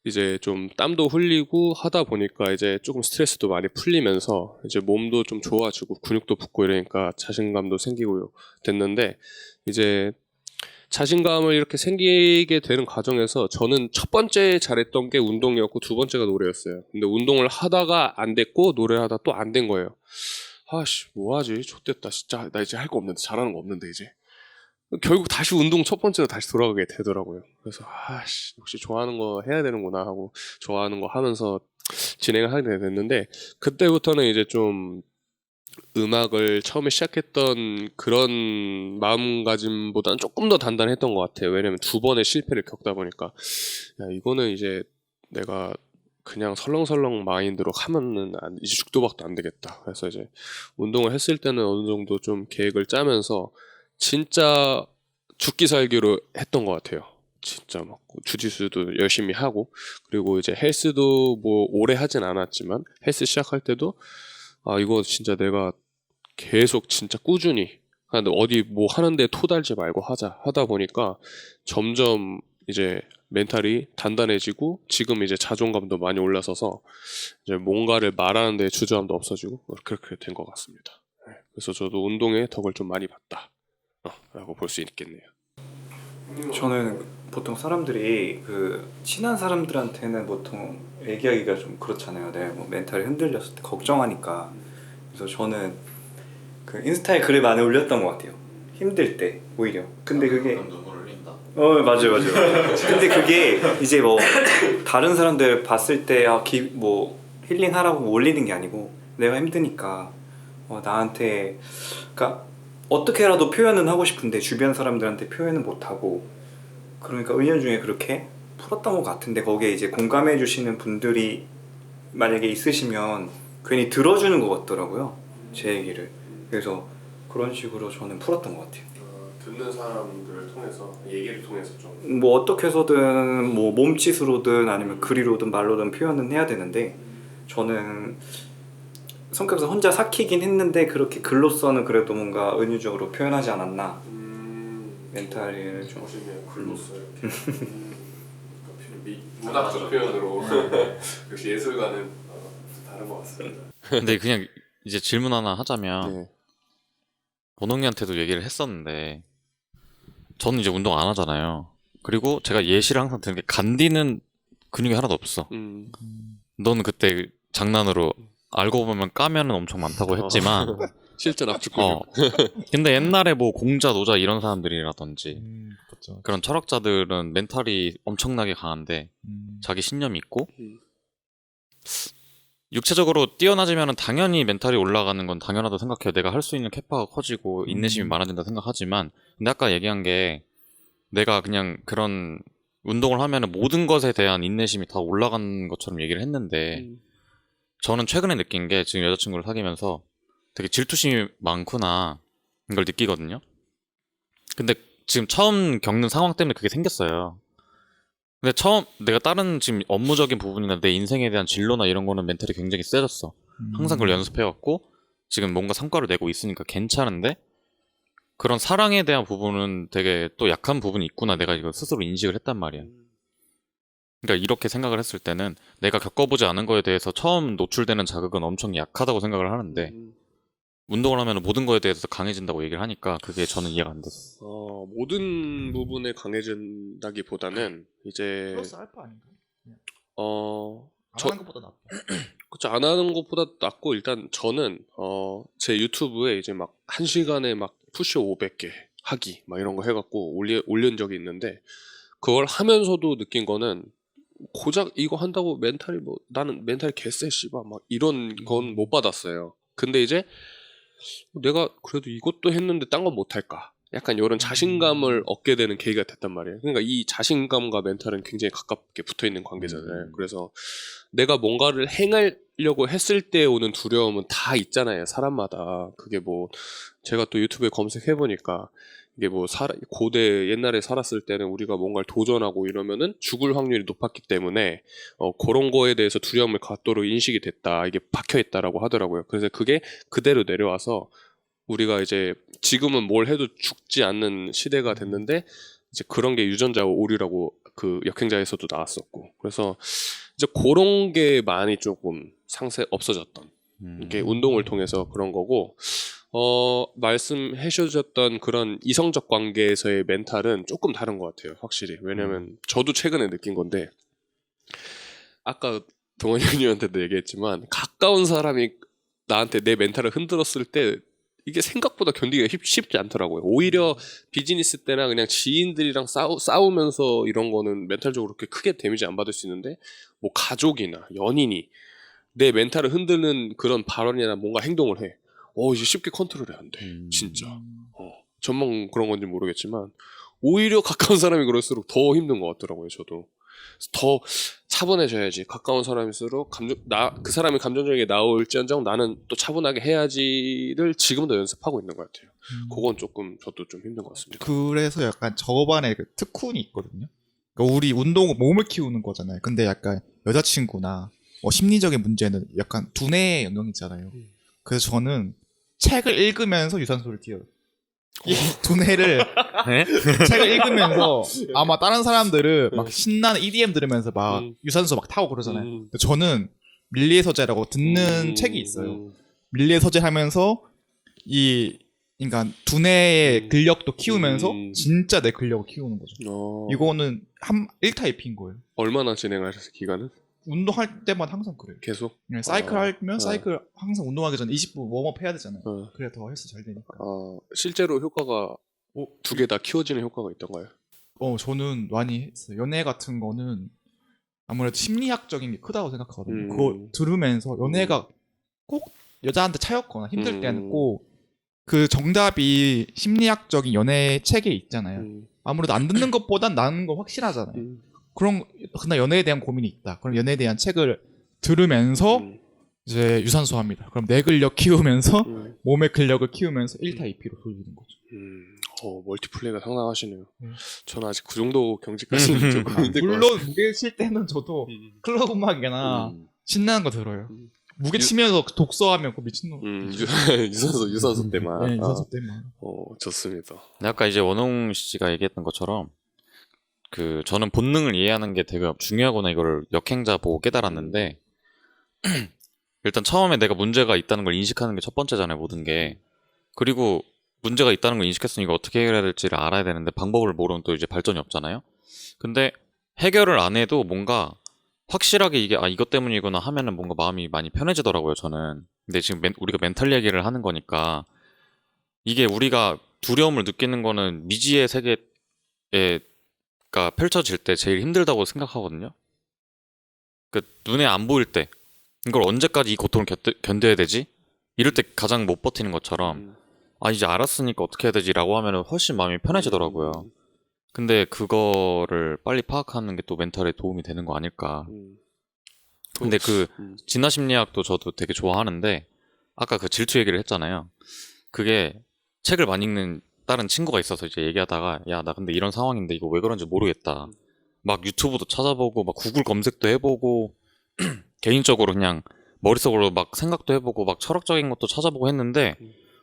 이제 좀 땀도 흘리고 하다 보니까 이제 조금 스트레스도 많이 풀리면서 이제 몸도 좀 좋아지고 근육도 붙고 이러니까 자신감도 생기고 됐는데 이제 자신감을 이렇게 생기게 되는 과정에서 저는 첫 번째 잘했던 게 운동이었고 두 번째가 노래였어요. 근데 운동을 하다가 안 됐고 노래하다 또 안 된 거예요. 아씨 뭐하지? 좆됐다 진짜. 나 이제 할 거 없는데, 잘하는 거 없는데 이제. 결국 다시 운동 첫 번째로 다시 돌아가게 되더라고요. 그래서 아씨 역시 좋아하는 거 해야 되는구나 하고 좋아하는 거 하면서 진행을 하게 됐는데 그때부터는 이제 좀 음악을 처음에 시작했던 그런 마음가짐보다는 조금 더 단단했던 것 같아요. 왜냐면 두 번의 실패를 겪다 보니까 야 이거는 이제 내가 그냥 설렁설렁 마인드로 하면은 이제 죽도 박도 안 되겠다. 그래서 이제 운동을 했을 때는 어느 정도 좀 계획을 짜면서 진짜 죽기 살기로 했던 것 같아요. 진짜 막 주짓수도 열심히 하고 그리고 이제 헬스도 뭐 오래 하진 않았지만 헬스 시작할 때도 아 이거 진짜 내가 계속 진짜 꾸준히 어디 뭐 하는데 토달지 말고 하다 보니까 점점 이제 멘탈이 단단해지고 지금 이제 자존감도 많이 올라서서 이제 뭔가를 말하는 데 주저함도 없어지고 그렇게 된 것 같습니다. 그래서 저도 운동의 덕을 좀 많이 봤다 라고 볼 수 있겠네요. 저는 보통 사람들이 그 친한 사람들한테는 보통 얘기하기가 좀 그렇잖아요. 내가 뭐 멘탈이 흔들렸을 때 걱정하니까. 그래서 저는 그 인스타에 글을 많이 올렸던 것 같아요. 힘들 때 오히려. 근데 그게 눈물 흘린다. 맞아요. 근데 그게 이제 뭐 다른 사람들 봤을 때 뭐 힐링하라고 올리는 게 아니고 내가 힘드니까 나한테 그러니까 어떻게라도 표현은 하고 싶은데 주변 사람들한테 표현은 못 하고 그러니까 은연중에 그렇게 풀었던 것 같은데 거기에 이제 공감해 주시는 분들이 만약에 있으시면 괜히 들어주는 것 같더라고요 제 얘기를. 그래서 그런 식으로 저는 풀었던 것 같아요. 듣는 사람들을 통해서 얘기를 통해서 좀 뭐 어떻게 해서든 뭐 몸짓으로든 아니면 글이로든 말로든 표현은 해야 되는데 저는 성격상 혼자 삭히긴 했는데 그렇게 글로서는 그래도 뭔가 은유적으로 표현하지 않았나. 멘탈을 좀 보시면 글로 써요. 문학적 표현으로 역시 예술가는 다른 것 같습니다. 근데 그냥 이제 질문 하나 하자면 네. 원홍이한테도 얘기를 했었는데 저는 이제 운동 안 하잖아요. 그리고 제가 예시를 항상 드는 게 간디는 근육이 하나도 없어. 너는 그때 장난으로 알고 보면 까면은 엄청 많다고 했지만 실전 압축 근육. 근데 옛날에 뭐 공자, 노자 이런 사람들이라든지 그렇죠. 그런 철학자들은 멘탈이 엄청나게 강한데 자기 신념이 있고 육체적으로 뛰어나지면 당연히 멘탈이 올라가는 건 당연하다고 생각해요. 내가 할 수 있는 캐파가 커지고 인내심이 많아진다 생각하지만 근데 아까 얘기한 게 내가 그냥 그런 운동을 하면 모든 것에 대한 인내심이 다 올라간 것처럼 얘기를 했는데 저는 최근에 느낀 게 지금 여자친구를 사귀면서 되게 질투심이 많구나 이걸 느끼거든요. 근데 지금 처음 겪는 상황 때문에 그게 생겼어요. 근데 처음 내가 다른 지금 업무적인 부분이나 내 인생에 대한 진로나 이런 거는 멘탈이 굉장히 세졌어. 항상 그걸 연습해왔고 지금 뭔가 성과를 내고 있으니까 괜찮은데 그런 사랑에 대한 부분은 되게 또 약한 부분이 있구나 내가 이거 스스로 인식을 했단 말이야. 그러니까 이렇게 생각을 했을 때는 내가 겪어보지 않은 거에 대해서 처음 노출되는 자극은 엄청 약하다고 생각을 하는데 운동을 하면 모든 거에 대해서 강해진다고 얘기를 하니까 그게 저는 이해가 안 됐어. 모든 부분에 강해진다기보다는 이제 플러스 알파 아닌가? 안 저- 하는 것보다 낫다. 그쵸, 안 하는 것보다 낫고 일단 저는 제 유튜브에 이제 막 1시간에 막 푸시업 500개 하기 막 이런 거 해갖고 올린 적이 있는데 그걸 하면서도 느낀 거는 고작 이거 한다고 멘탈이 뭐 나는 멘탈이 개쎄 씨발 막 이런 건 못 받았어요. 근데 이제 내가 그래도 이것도 했는데 딴 건 못할까 약간 이런 자신감을 얻게 되는 계기가 됐단 말이에요. 그러니까 이 자신감과 멘탈은 굉장히 가깝게 붙어있는 관계잖아요. 그래서 내가 뭔가를 행하려고 했을 때 오는 두려움은 다 있잖아요, 사람마다. 그게 뭐 제가 또 유튜브에 검색해보니까 이게 뭐 고대 옛날에 살았을 때는 우리가 뭔가를 도전하고 이러면은 죽을 확률이 높았기 때문에 그런 거에 대해서 두려움을 갖도록 인식이 됐다, 이게 박혀있다라고 하더라고요. 그래서 그게 그대로 내려와서 우리가 이제 지금은 뭘 해도 죽지 않는 시대가 됐는데 이제 그런 게 유전자 오류라고 그 역행자에서도 나왔었고, 그래서 이제 그런 게 많이 조금 없어졌던 이게 운동을 통해서 그런 거고, 말씀해 주셨던 그런 이성적 관계에서의 멘탈은 조금 다른 것 같아요, 확실히. 왜냐면 저도 최근에 느낀 건데, 아까 동원이 형님한테도 얘기했지만 가까운 사람이 나한테 내 멘탈을 흔들었을 때 이게 생각보다 견디기가 쉽지 않더라고요. 오히려 비즈니스 때나 그냥 지인들이랑 싸우면서 이런 거는 멘탈적으로 그렇게 크게 데미지 안 받을 수 있는데, 뭐 가족이나 연인이 내 멘탈을 흔드는 그런 발언이나 뭔가 행동을 해. 이제 쉽게 컨트롤이 안 돼. 진짜. 전문 그런 건지 모르겠지만 오히려 가까운 사람이 그럴수록 더 힘든 것 같더라고요, 저도. 더 차분해져야지. 가까운 사람일수록 그 사람이 감정적이게 나올지언정 나는 또 차분하게 해야지를 지금도 연습하고 있는 것 같아요. 그건 조금 저도 좀 힘든 것 같습니다. 그래서 약간 저반에 그 특훈이 있거든요. 그러니까 우리 운동 몸을 키우는 거잖아요. 근데 약간 여자친구나 심리적인 문제는 약간 두뇌에 영향이 있잖아요. 그래서 저는 책을 읽으면서 유산소를 뛰어요. 이 두뇌를 네? 책을 읽으면서 아마 다른 사람들은 막 신나는 EDM 들으면서 막 유산소 막 타고 그러잖아요. 근데 저는 밀리의 서재라고 듣는 책이 있어요. 밀리의 서재 하면서 그러니까 두뇌의 근력도 키우면서 진짜 내 근력을 키우는 거죠. 이거는 1타입인 거예요. 얼마나 진행하셨어요, 기간은? 운동할 때마다 항상 그래요. 계속? 사이클 하면 사이클 항상 운동하기 전에 20분 웜업 해야 되잖아요. 그래야 더 헬스 잘 되니까. 실제로 효과가 두 개 다 키워지는 효과가 있던가요? 저는 많이 했어요. 연애 같은 거는 아무래도 심리학적인 게 크다고 생각하거든요. 그거 들으면서 연애가 꼭 여자한테 차였거나 힘들 때는 꼭 그 정답이 심리학적인 연애 책에 있잖아요. 아무래도 안 듣는 것보단 나은 거 확실하잖아요. 그런 그나 연애에 대한 고민이 있다. 그럼 연애에 대한 책을 들으면서 이제 유산소 합니다. 그럼 내 근력 키우면서 몸의 근력을 키우면서 1타 2피로 돌리는 거죠. 멀티플레이가 상당하시네요. 저는 아직 그 정도 경지까지는 조금 힘들 것 같아요. 물론 무게 칠 때는 저도 클럽 음악이나 신나는 거 들어요. 무게 치면서 독서하면 그 미친놈. 유산소 때만. 네, 유산소 때만. 좋습니다. 근데 아까 이제 원홍 씨가 얘기했던 것처럼 그 저는 본능을 이해하는 게 되게 중요하구나 이거를 역행자 보고 깨달았는데 일단 처음에 내가 문제가 있다는 걸 인식하는 게 첫 번째잖아요, 모든 게. 그리고 문제가 있다는 걸 인식했으니 이거 어떻게 해결해야 될지를 알아야 되는데 방법을 모르면 또 이제 발전이 없잖아요. 근데 해결을 안 해도 뭔가 확실하게 이게 이것 때문이구나 하면은 뭔가 마음이 많이 편해지더라고요, 저는. 근데 지금 우리가 멘탈 얘기를 하는 거니까 이게 우리가 두려움을 느끼는 거는 미지의 세계가 펼쳐질 때 제일 힘들다고 생각하거든요. 그 눈에 안 보일 때 이걸 언제까지 이 고통을 견뎌야 되지? 이럴 때 가장 못 버티는 것처럼 이제 알았으니까 어떻게 해야 되지라고 하면은 훨씬 마음이 편해지더라고요. 근데 그거를 빨리 파악하는 게 또 멘탈에 도움이 되는 거 아닐까. 근데 그 진화심리학도 저도 되게 좋아하는데 아까 그 질투 얘기를 했잖아요. 그게 책을 많이 읽는 다른 친구가 있어서 이제 얘기하다가 야, 나 근데 이런 상황인데 이거 왜 그런지 모르겠다. 막 유튜브도 찾아보고 막 구글 검색도 해보고 개인적으로 그냥 머릿속으로 막 생각도 해보고 막 철학적인 것도 찾아보고 했는데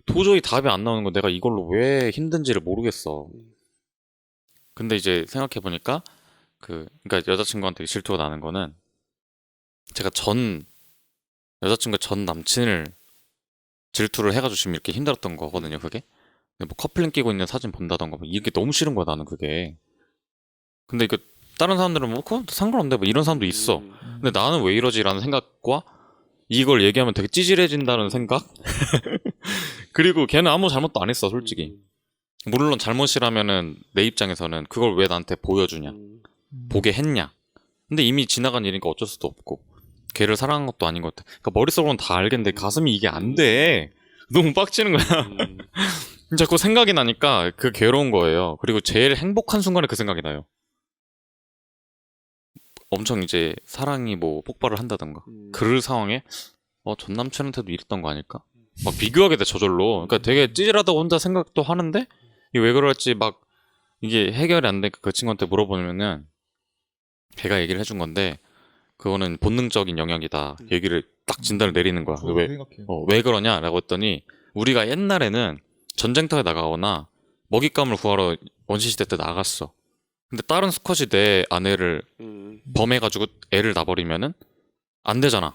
도저히 답이 안 나오는 거 내가 이걸로 왜 힘든지를 모르겠어. 근데 이제 생각해보니까 그러니까 여자친구한테 질투가 나는 거는 제가 여자친구의 전 남친을 질투를 해가지고 지금 이렇게 힘들었던 거거든요, 그게. 근데 뭐 커플링 끼고 있는 사진 본다던가 뭐 이게 너무 싫은 거야, 나는 그게. 근데 이거 다른 사람들은 뭐 그건 상관없는데 뭐 이런 사람도 있어. 근데 나는 왜 이러지라는 생각과 이걸 얘기하면 되게 찌질해진다는 생각? 그리고 걔는 아무 잘못도 안 했어, 솔직히. 물론 잘못이라면은 내 입장에서는 그걸 왜 나한테 보여주냐, 보게 했냐. 근데 이미 지나간 일이니까 어쩔 수도 없고 걔를 사랑한 것도 아닌 것 같아. 그러니까 머릿속으로는 다 알겠는데 가슴이 이게 안 돼. 너무 빡치는 거야. 자꾸 생각이 나니까 그 괴로운 거예요. 그리고 제일 행복한 순간에 그 생각이 나요. 엄청 이제 사랑이 뭐 폭발을 한다던가 그럴 상황에 전 남친한테도 이랬던 거 아닐까? 막 비교하게 돼, 저절로. 그러니까 되게 찌질하다고 혼자 생각도 하는데 이게 왜 그럴지 막 이게 해결이 안 되니까 그 친구한테 물어보면은 걔가 얘기를 해준 건데 그거는 본능적인 영역이다. 얘기를 딱 진단을 내리는 거야. 왜 그러냐라고 했더니 우리가 옛날에는 전쟁터에 나가거나 먹잇감을 구하러 원시시대 때 나갔어. 근데 다른 수컷이 내 아내를 범해가지고 애를 낳아버리면은 안 되잖아.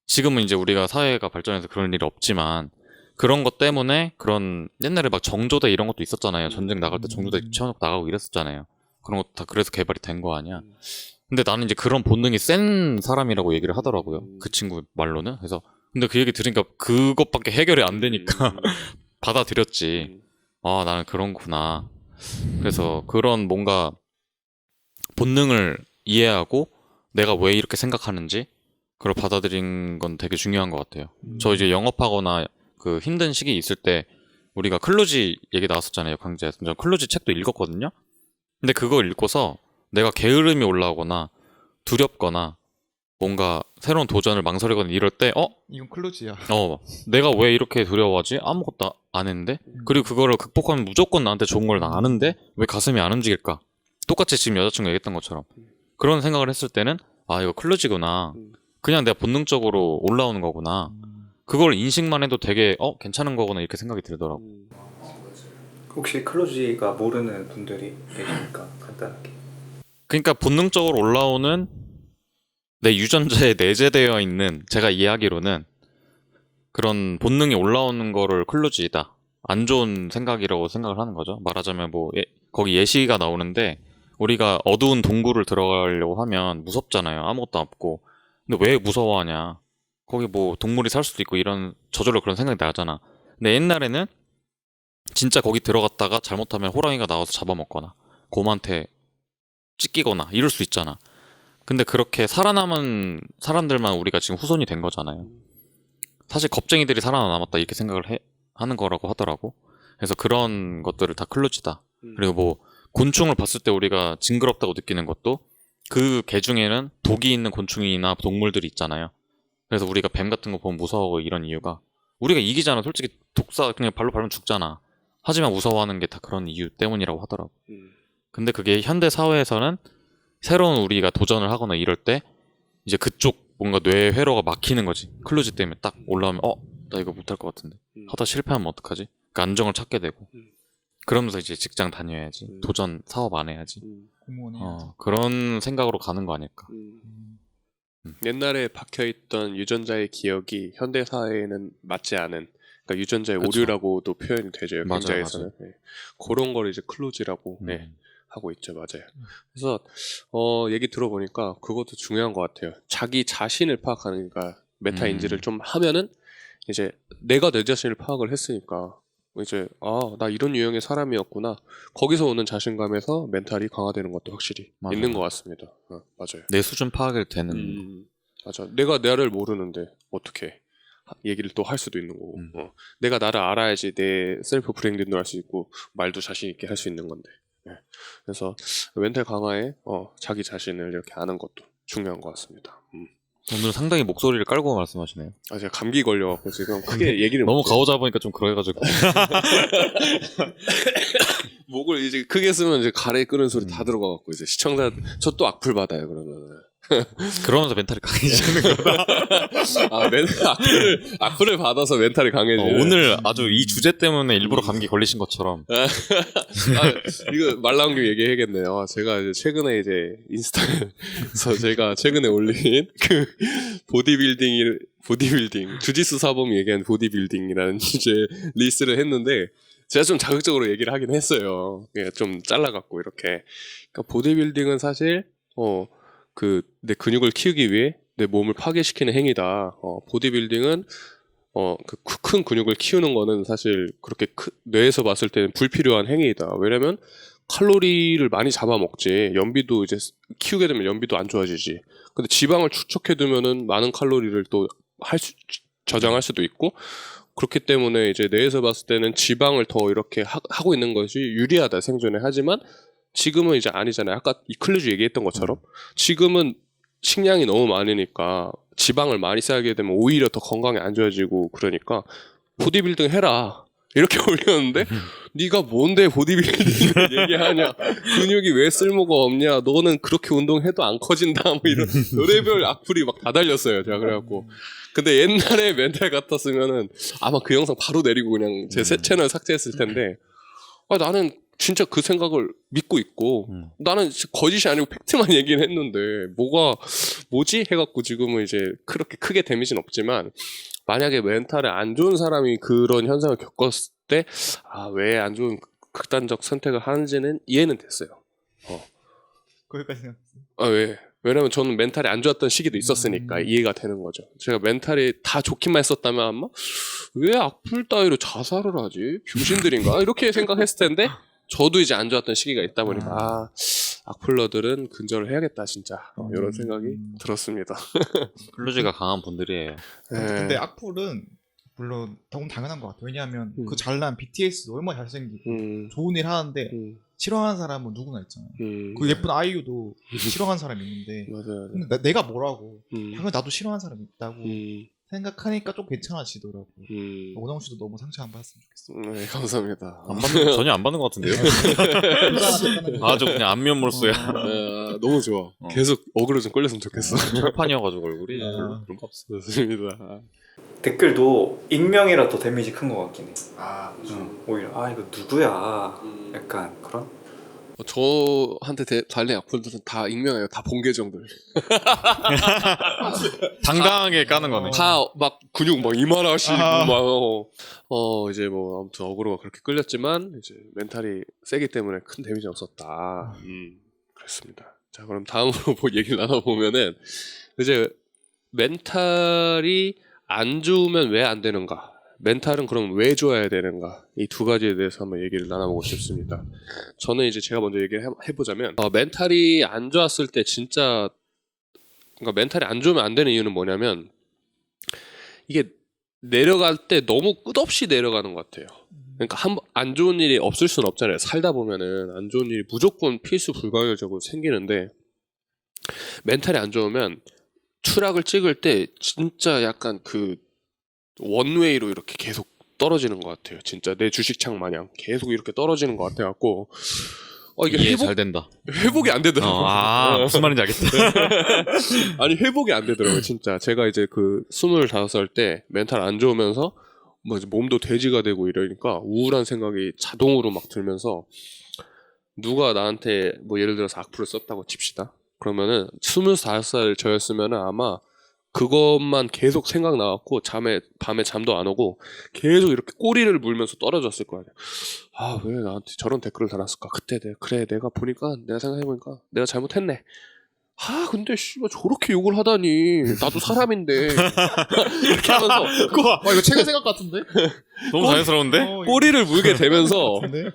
지금은 이제 우리가 사회가 발전해서 그런 일이 없지만 그런 것 때문에 그런 옛날에 막 정조대 이런 것도 있었잖아요. 전쟁 나갈 때 정조대 채워놓고 나가고 이랬었잖아요. 그런 것도 다 그래서 개발이 된 거 아니야. 근데 나는 이제 그런 본능이 센 사람이라고 얘기를 하더라고요. 그 친구 말로는. 그래서 근데 그 얘기 들으니까 그것밖에 해결이 안 되니까 받아들였지. 나는 그런구나. 그래서 그런 뭔가 본능을 이해하고 내가 왜 이렇게 생각하는지 그걸 받아들인 건 되게 중요한 것 같아요. 저 이제 영업하거나 그 힘든 시기 있을 때 우리가 클루지 얘기 나왔었잖아요, 강좌에서. 저 클루지 책도 읽었거든요. 근데 그거 읽고서 내가 게으름이 올라오거나 두렵거나 뭔가 새로운 도전을 망설이거나 이럴 때 이건 클로즈야. 내가 왜 이렇게 두려워하지? 아무것도 안 했는데? 그리고 그거를 극복하면 무조건 나한테 좋은 걸 나 아는데 왜 가슴이 안 움직일까? 똑같이 지금 여자친구가 얘기했던 것처럼 그런 생각을 했을 때는 이거 클루지구나. 그냥 내가 본능적으로 올라오는 거구나. 그걸 인식만 해도 되게 괜찮은 거구나 이렇게 생각이 들더라고. 혹시 클로지가 모르는 분들이 계십니까? 간단하게. 그러니까 본능적으로 올라오는 내 유전자에 내재되어 있는, 제가 이해하기로는 그런 본능이 올라오는 거를 클루지이다. 안 좋은 생각이라고 생각을 하는 거죠. 말하자면 뭐 거기 예시가 나오는데 우리가 어두운 동굴을 들어가려고 하면 무섭잖아요. 아무것도 없고. 근데 왜 무서워하냐? 거기 뭐 동물이 살 수도 있고 이런 저절로 그런 생각이 나잖아. 근데 옛날에는 진짜 거기 들어갔다가 잘못하면 호랑이가 나와서 잡아먹거나 곰한테 찢기거나 이럴 수 있잖아. 근데 그렇게 살아남은 사람들만 우리가 지금 후손이 된 거잖아요. 사실 겁쟁이들이 살아남았다 이렇게 생각을 하는 거라고 하더라고. 그래서 그런 것들을 다 클루지다. 그리고 뭐 곤충을 봤을 때 우리가 징그럽다고 느끼는 것도 그 개 중에는 독이 있는 곤충이나 동물들이 있잖아요. 그래서 우리가 뱀 같은 거 보면 무서워하고 이런 이유가 우리가 이기잖아. 솔직히 독사 그냥 발로 밟으면 죽잖아. 하지만 무서워하는 게 다 그런 이유 때문이라고 하더라고. 근데 그게 현대 사회에서는 새로운 우리가 도전을 하거나 이럴 때 이제 그쪽 뭔가 뇌 회로가 막히는 거지. 클루지 때문에 딱 올라오면 나 이거 못할 것 같은데 하다 실패하면 어떡하지? 그 안정을 찾게 되고 그러면서 이제 직장 다녀야지. 도전 사업 안 해야지. 공무원이 그런 생각으로 가는 거 아닐까. 옛날에 박혀있던 유전자의 기억이 현대 사회에는 맞지 않은, 그러니까 유전자의 그쵸. 오류라고도 표현이 되죠. 맞아요, 경제에서는. 네. 그런 걸 이제 클루지라고 하고 있죠. 맞아요. 그래서 얘기 들어보니까 그것도 중요한 것 같아요. 자기 자신을 파악하니까 메타인지를 좀 하면은 이제 내가 내 자신을 파악을 했으니까 이제 나 이런 유형의 사람이었구나. 거기서 오는 자신감에서 멘탈이 강화되는 것도 확실히 맞아요. 있는 것 같습니다. 맞아요. 내 수준 파악이 되는 맞아. 내가 나를 모르는데 어떻게 얘기를 또 할 수도 있는 거고. 내가 나를 알아야지 내 셀프 브랜딩도 할 수 있고 말도 자신 있게 할 수 있는 건데. 네. 그래서 멘탈 강화에 자기 자신을 이렇게 아는 것도 중요한 것 같습니다. 오늘 상당히 목소리를 깔고 말씀하시네요. 제가 감기 걸려갖고 지금 크게 얘기를 너무 못해요. 가오잡으니까 좀 그래가지고. 목을 이제 크게 쓰면 이제 가래 끄는 소리 다 들어가갖고 이제 시청자 저 또 악플 받아요 그러면은. 그러면서 멘탈이 강해지는 거다. 악플을 받아서 멘탈이 강해지는. 오늘 아주 이 주제 때문에 일부러 감기 걸리신 것처럼. 이거 말 나온 김에 얘기해야겠네요. 제가 이제 최근에 이제 인스타에서 제가 최근에 올린 그 보디빌딩 주짓수 사범이 얘기한 보디빌딩이라는 주제 리스트를 했는데 제가 좀 자극적으로 얘기를 하긴 했어요. 좀 잘라갖고 이렇게. 그러니까 보디빌딩은 사실 내 근육을 키우기 위해 내 몸을 파괴시키는 행위다. 보디빌딩은 그 큰 근육을 키우는 거는 사실 그렇게 뇌에서 봤을 때는 불필요한 행위이다. 왜냐면 칼로리를 많이 잡아먹지. 연비도 이제 키우게 되면 연비도 안 좋아지지. 근데 지방을 축적해두면은 많은 칼로리를 또 저장할 수도 있고, 그렇기 때문에 이제 뇌에서 봤을 때는 지방을 더 이렇게 하고 있는 것이 유리하다 생존에. 하지만 지금은 이제 아니잖아요. 아까 이클루즈 얘기했던 것처럼 지금은 식량이 너무 많으니까 지방을 많이 쌓게 되면 오히려 더 건강에 안 좋아지고, 그러니까 보디빌딩 해라 이렇게 올렸는데 네가 뭔데 보디빌딩을 얘기하냐, 근육이 왜 쓸모가 없냐, 너는 그렇게 운동해도 안 커진다, 뭐 이런 별의별 악플이 막 다 달렸어요. 제가 그래갖고 근데 옛날에 멘탈 같았으면은 아마 그 영상 바로 내리고 그냥 제 새 채널 삭제했을 텐데, 나는 진짜 그 생각을 믿고 있고 나는 거짓이 아니고 팩트만 얘기는 했는데 뭐지 해갖고 지금은 이제 그렇게 크게 데미지는 없지만, 만약에 멘탈에 안 좋은 사람이 그런 현상을 겪었을 때 왜 안 좋은 극단적 선택을 하는지는 이해는 됐어요. 거기까지 생각했어요. 왜냐면 저는 멘탈이 안 좋았던 시기도 있었으니까 이해가 되는 거죠. 제가 멘탈이 다 좋기만 했었다면 아마 왜 악플 따위로 자살을 하지? 병신들인가? 이렇게 생각했을 텐데 저도 이제 안 좋았던 시기가 있다 보니까 악플러들은 근절을 해야겠다 진짜, 이런 생각이 들었습니다. 클루지가 강한 분들이에요. 근데 악플은 물론 너무 당연한 것 같아요. 왜냐하면 그 잘난 BTS도 얼마나 잘생기고 좋은 일 하는데 싫어하는 사람은 누구나 있잖아요. 그 예쁜 아이유도 싫어하는 사람이 있는데 맞아요. 근데 내가 뭐라고 당연히 나도 싫어하는 사람이 있다고 생각하니까 좀 괜찮아지더라고. 오정우 씨도 너무 상처 안 받았으면 좋겠어. 네, 감사합니다. 전혀 안 받는 것 같은데요? 아주 그냥 안면몰수야. 너무 좋아. 계속 어그로 좀 끌렸으면 좋겠어. 철판이어가지고 얼굴이 별로 그런 거 없어. 좋습니다. 댓글도 익명이라 더 데미지 큰 것 같긴 해. 오히려 이거 누구야? 약간 그런. 저한테 달린 악플들은 다 익명이에요. 다 본계정들. 당당하게 까는 거네. 다 막 근육 막 이만하시고 막 이제 뭐 아무튼 어그로가 그렇게 끌렸지만 이제 멘탈이 세기 때문에 큰 데미지는 없었다. 그렇습니다. 자, 그럼 다음으로 얘기를 나눠보면은 이제 멘탈이 안 좋으면 왜 안 되는가? 멘탈은 그럼 왜 좋아야 되는가? 이 두 가지에 대해서 한번 얘기를 나눠보고 싶습니다. 저는 이제 제가 먼저 얘기를 해보자면 멘탈이 안 좋았을 때 진짜 그러니까 멘탈이 안 좋으면 안 되는 이유는 뭐냐면 이게 내려갈 때 너무 끝없이 내려가는 것 같아요. 그러니까 안 좋은 일이 없을 수는 없잖아요. 살다 보면은 안 좋은 일이 무조건 필수 불가결적으로 생기는데 멘탈이 안 좋으면 추락을 찍을 때 진짜 약간 그 원웨이로 이렇게 계속 떨어지는 것 같아요. 진짜 내 주식창 마냥 계속 이렇게 떨어지는 것 같아갖고 이게 이해 잘 된다. 회복이 안 되더라고요. 무슨 말인지 알겠다. 아니 회복이 안 되더라고요. 진짜 제가 이제 그 25살 때 멘탈 안 좋으면서 뭐 이제 몸도 돼지가 되고 이러니까 우울한 생각이 자동으로 막 들면서 누가 나한테 뭐 예를 들어서 악플을 썼다고 칩시다. 그러면은 25살 저였으면은 아마 그것만 계속 생각나갖고 밤에 잠도 안 오고 계속 이렇게 꼬리를 물면서 떨어졌을 거 아니야. 아, 왜 나한테 저런 댓글을 달았을까? 그때 그래 내가 보니까 내가 생각해보니까 내가 잘못했네. 아 근데 씨발 저렇게 욕을 하다니 나도 사람인데 이렇게 하면서 이거 최근 생각 같은데? 너무 자연스러운데? 꼬리를 물게 되면서 같은데?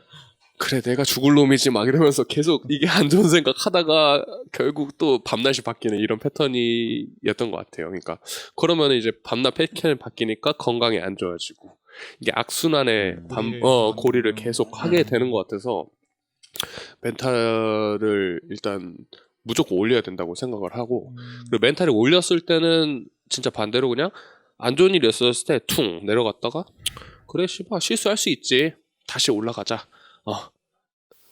그래 내가 죽을 놈이지 막 이러면서 계속 이게 안 좋은 생각 하다가 결국 또 밤낮이 바뀌는 이런 패턴이었던 것 같아요. 그러니까 그러면 이제 밤낮 패턴이 바뀌니까 건강이 안 좋아지고 이게 악순환의 고리를 계속 하게 되는 것 같아서 멘탈을 일단 무조건 올려야 된다고 생각을 하고 그리고 멘탈이 올렸을 때는 진짜 반대로 그냥 안 좋은 일이 있었을 때 퉁 내려갔다가 그래 씨발 실수할 수 있지 다시 올라가자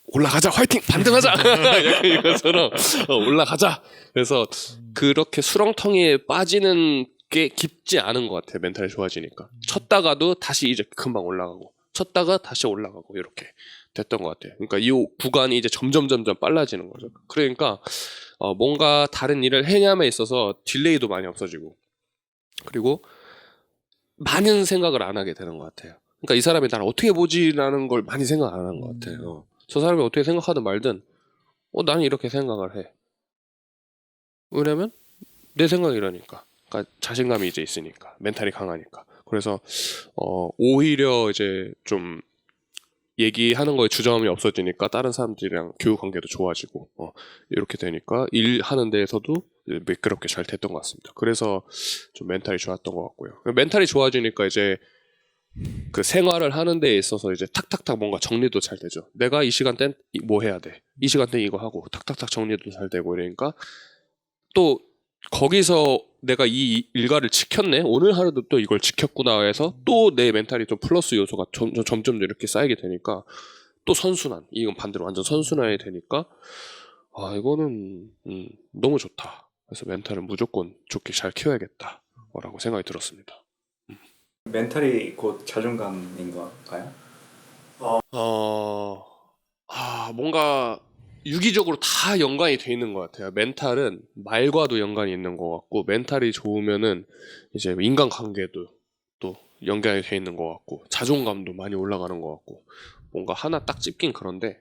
올라가자 화이팅 반등하자 약간 이것처럼 올라가자 그래서 그렇게 수렁텅이에 빠지는 게 깊지 않은 것 같아요. 멘탈이 좋아지니까 쳤다가도 다시 이제 금방 올라가고 쳤다가 다시 올라가고 이렇게 됐던 것 같아요. 그러니까 이 구간이 이제 점점 빨라지는 거죠. 그러니까 뭔가 다른 일을 해냠에 있어서 딜레이도 많이 없어지고 그리고 많은 생각을 안 하게 되는 것 같아요. 그러니까 이 사람이 나를 어떻게 보지라는 걸 많이 생각 안 하는 것 같아요. 저 사람이 어떻게 생각하든 말든 나는 이렇게 생각을 해. 왜냐면 내 생각이라니까. 그러니까 자신감이 이제 있으니까 멘탈이 강하니까. 그래서 오히려 이제 좀 얘기하는 거에 주저함이 없어지니까 다른 사람들이랑 교육 관계도 좋아지고 이렇게 되니까 일하는 데에서도 매끄럽게 잘 됐던 것 같습니다. 그래서 좀 멘탈이 좋았던 것 같고요. 멘탈이 좋아지니까 이제 그 생활을 하는 데에 있어서 이제 탁탁탁 뭔가 정리도 잘 되죠. 내가 이 시간대는 뭐 해야 돼. 이 시간대는 이거 하고 탁탁탁 정리도 잘 되고 이러니까 또 거기서 내가 이 일과를 지켰네. 오늘 하루도 또 이걸 지켰구나 해서 또 내 멘탈이 좀 플러스 요소가 점점 이렇게 쌓이게 되니까 또 선순환. 이건 반대로 완전 선순환이 되니까 이거는 너무 좋다. 그래서 멘탈을 무조건 좋게 잘 키워야겠다라고 생각이 들었습니다. 멘탈이 곧 자존감인 건가요? 뭔가 유기적으로 다 연관이 돼 있는 것 같아요. 멘탈은 말과도 연관이 있는 것 같고, 멘탈이 좋으면은 이제 인간관계도 또 연관이 돼 있는 것 같고, 자존감도 많이 올라가는 것 같고, 뭔가 하나 딱 찝긴 그런데,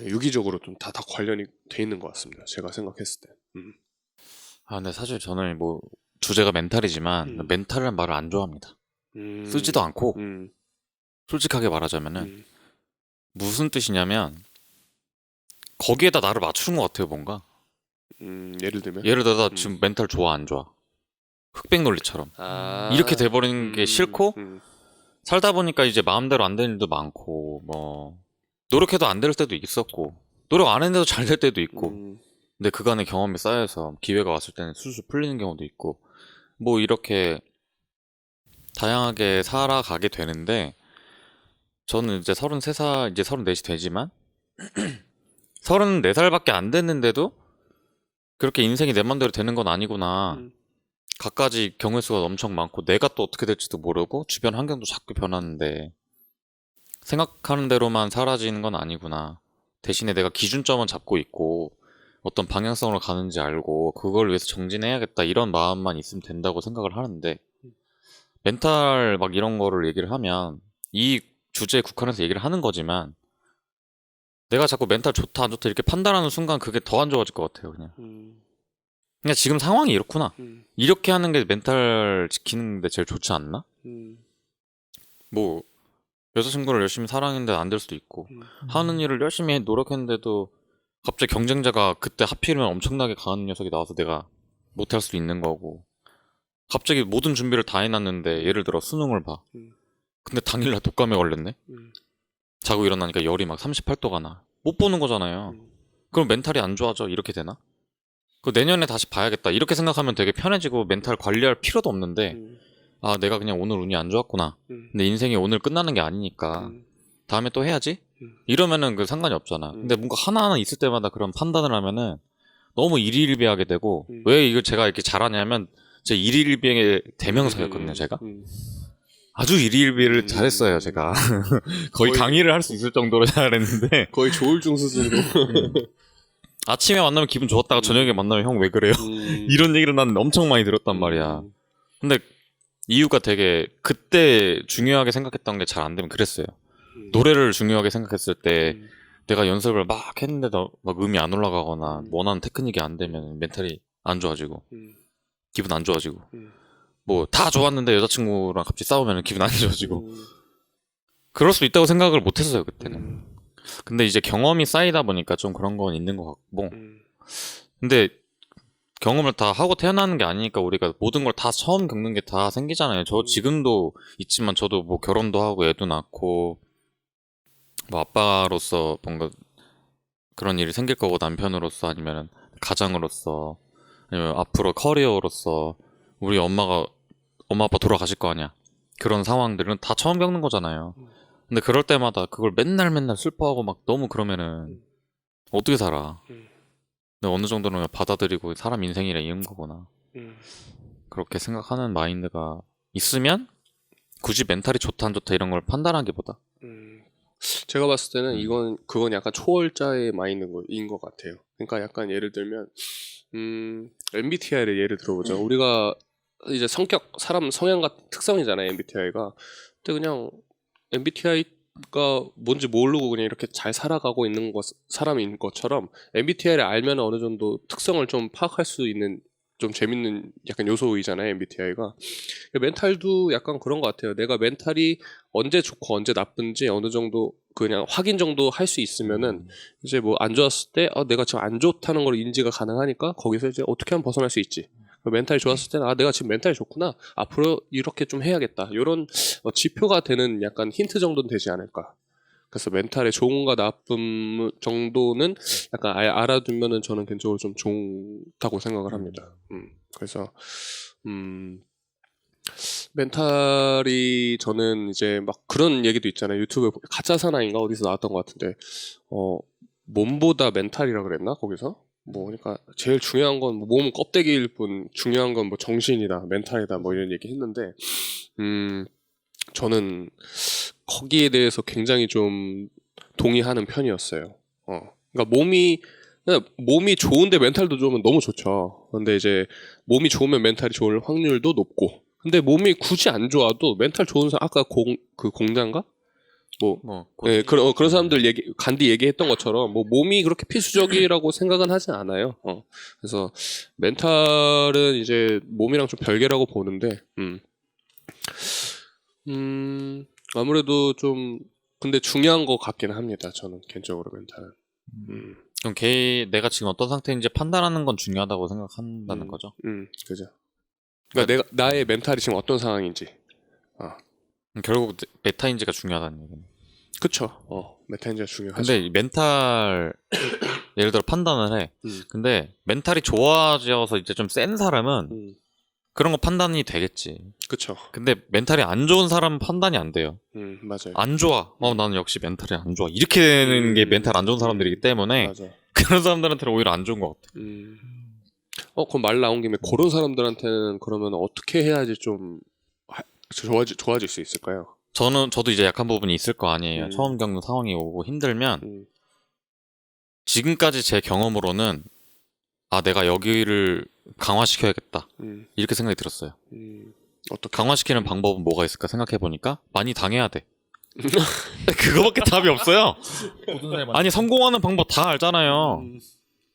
유기적으로 좀 다 관련이 돼 있는 것 같습니다. 제가 생각했을 때. 근데 사실 저는 뭐 주제가 멘탈이지만 멘탈이라는 말을 안 좋아합니다. 쓰지도 않고 솔직하게 말하자면은 무슨 뜻이냐면 거기에다 나를 맞추는 것 같아요. 뭔가 예를 들면 예를 들어 나 지금 멘탈 좋아 안 좋아 흑백 논리처럼 이렇게 돼버리는 게 싫고 살다 보니까 이제 마음대로 안 되는 일도 많고 뭐 노력해도 안 될 때도 있었고 노력 안 했는데도 잘 될 때도 있고 근데 그간의 경험이 쌓여서 기회가 왔을 때는 술술 풀리는 경우도 있고 뭐 이렇게 다양하게 살아가게 되는데 저는 이제 33살 이제 34이 되지만 34살밖에 안 됐는데도 그렇게 인생이 내 맘대로 되는 건 아니구나. 갖가지 경우의 수가 엄청 많고 내가 또 어떻게 될지도 모르고 주변 환경도 자꾸 변하는데 생각하는 대로만 사라지는 건 아니구나. 대신에 내가 기준점은 잡고 있고 어떤 방향성으로 가는지 알고 그걸 위해서 정진해야겠다 이런 마음만 있으면 된다고 생각을 하는데 멘탈 막 이런 거를 얘기를 하면 이 주제에 국한해서 얘기를 하는 거지만 내가 자꾸 멘탈 좋다 안 좋다 이렇게 판단하는 순간 그게 더 안 좋아질 것 같아요. 그냥 그냥 지금 상황이 이렇구나. 음. 이렇게 하는 게 멘탈 지키는 데 제일 좋지 않나? 음. 뭐 여자친구를 열심히 사랑했는데 안 될 수도 있고 하는 일을 열심히 노력했는데도 갑자기 경쟁자가 그때 하필이면 엄청나게 강한 녀석이 나와서 내가 못할 수도 있는 거고 갑자기 모든 준비를 다 해놨는데 예를 들어 수능을 봐. 근데 당일날 독감에 걸렸네? 자고 일어나니까 열이 막 38도가 나. 못 보는 거잖아요. 그럼 멘탈이 안 좋아져? 이렇게 되나? 그 내년에 다시 봐야겠다. 이렇게 생각하면 되게 편해지고 멘탈 관리할 필요도 없는데 아 내가 그냥 오늘 운이 안 좋았구나. 근데 인생이 오늘 끝나는 게 아니니까 다음에 또 해야지? 이러면은 그 상관이 없잖아. 근데 뭔가 하나하나 있을 때마다 그런 판단을 하면은 너무 일희일비하게 되고 왜 이걸 제가 이렇게 잘하냐면 제 일희일비의 대명사였거든요 제가. 아주 일희일비를 잘했어요 제가. 거의 강의를 할 수 있을 정도로 잘했는데 거의 조울중 수준으로. 아침에 만나면 기분 좋았다가 저녁에 만나면 형 왜 그래요? 이런 얘기를 난 엄청 많이 들었단 말이야. 근데 이유가 되게 그때 중요하게 생각했던 게 잘 안 되면 그랬어요. 노래를 중요하게 생각했을 때 내가 연습을 막 했는데도 막 음이 안 올라가거나 원하는 테크닉이 안 되면 멘탈이 안 좋아지고 기분 안 좋아지고 뭐 다 좋았는데 여자친구랑 갑자기 싸우면 기분 안 좋아지고 그럴 수 있다고 생각을 못 했어요 그때는. 근데 이제 경험이 쌓이다 보니까 좀 그런 건 있는 것 같고 근데 경험을 다 하고 태어나는 게 아니니까 우리가 모든 걸 다 처음 겪는 게 다 생기잖아요. 저 지금도 있지만 저도 뭐 결혼도 하고 애도 낳고 뭐 아빠로서 뭔가 그런 일이 생길 거고 남편으로서 아니면 가장으로서 아니면 앞으로 커리어로서 우리 엄마 아빠 돌아가실 거 아니야. 그런 상황들은 다 처음 겪는 거잖아요. 근데 그럴 때마다 그걸 맨날 슬퍼하고 막 너무 그러면은 어떻게 살아? 근데 어느 정도는 받아들이고 사람 인생이라 이런 거구나. 그렇게 생각하는 마인드가 있으면 굳이 멘탈이 좋다 안 좋다 이런 걸 판단하기보다 제가 봤을 때는 그건 약간 초월자의 마인드인 것 같아요. 그러니까 약간 예를 들면 MBTI를 예를 들어보자. 우리가 이제 사람 성향 같은 특성이잖아요. MBTI가. 근데 그냥 MBTI가 뭔지 모르고 그냥 이렇게 잘 살아가고 있는 사람인 것처럼 MBTI를 알면 어느 정도 특성을 좀 파악할 수 있는 좀 재밌는 약간 요소이잖아요. MBTI가. 멘탈도 약간 그런 것 같아요. 내가 멘탈이 언제 좋고 언제 나쁜지 어느 정도 그냥 확인 정도 할 수 있으면은 이제 뭐 안 좋았을 때 내가 지금 안 좋다는 걸 인지가 가능하니까 거기서 이제 어떻게 하면 벗어날 수 있지. 멘탈이 좋았을 때는 내가 지금 멘탈이 좋구나. 앞으로 이렇게 좀 해야겠다. 이런 지표가 되는 약간 힌트 정도는 되지 않을까. 그래서 멘탈의 좋음과 나쁨 정도는 약간 알아두면은 저는 개인적으로 좀 좋다고 생각을 합니다. 그래서 멘탈이 저는 이제 막 그런 얘기도 있잖아요. 유튜브에 가짜 사나이인가 어디서 나왔던 것 같은데 몸보다 멘탈이라 그랬나 거기서? 뭐 그러니까 제일 중요한 건 몸은 껍데기일 뿐 중요한 건 뭐 정신이다 멘탈이다 뭐 이런 얘기 했는데 저는 거기에 대해서 굉장히 좀 동의하는 편이었어요. 그러니까 몸이 좋은데 멘탈도 좋으면 너무 좋죠. 근데 이제 몸이 좋으면 멘탈이 좋을 확률도 높고 근데 몸이 굳이 안 좋아도 멘탈 좋은 사람 아까 그 공자인가? 네, 그런 사람들 간디 얘기했던 것처럼 뭐 몸이 그렇게 필수적이라고 생각은 하진 않아요. 그래서 멘탈은 이제 몸이랑 좀 별개라고 보는데, 아무래도 좀 근데 중요한 것 같긴 합니다. 저는 개인적으로 멘탈은. 그럼 내가 지금 어떤 상태인지 판단하는 건 중요하다고 생각한다는 거죠? 그죠. 그러니까 나의 멘탈이 지금 어떤 상황인지. 결국 메타인지가 중요하다는 얘기네. 그쵸. 메타인지가 중요하죠. 근데 멘탈 예를 들어 판단을 해. 근데 멘탈이 좋아져서 이제 좀 센 사람은 그런 거 판단이 되겠지. 그쵸. 근데 멘탈이 안 좋은 사람은 판단이 안 돼요. 맞아요. 안 좋아. 나는 역시 멘탈이 안 좋아. 이렇게 되는 게 멘탈 안 좋은 사람들이기 때문에 맞아. 그런 사람들한테는 오히려 안 좋은 것 같아. 그럼 말 나온 김에 그런 사람들한테는 그러면 어떻게 해야지 좀 좋아질 수 있을까요? 저도 이제 약한 부분이 있을 거 아니에요. 처음 겪는 상황이 오고 힘들면 지금까지 제 경험으로는 내가 여기를 강화시켜야겠다. 이렇게 생각이 들었어요. 어떻게? 강화시키는 방법은 뭐가 있을까 생각해보니까 많이 당해야 돼. 그거밖에 답이 없어요. 아니 성공하는 방법 다 알잖아요.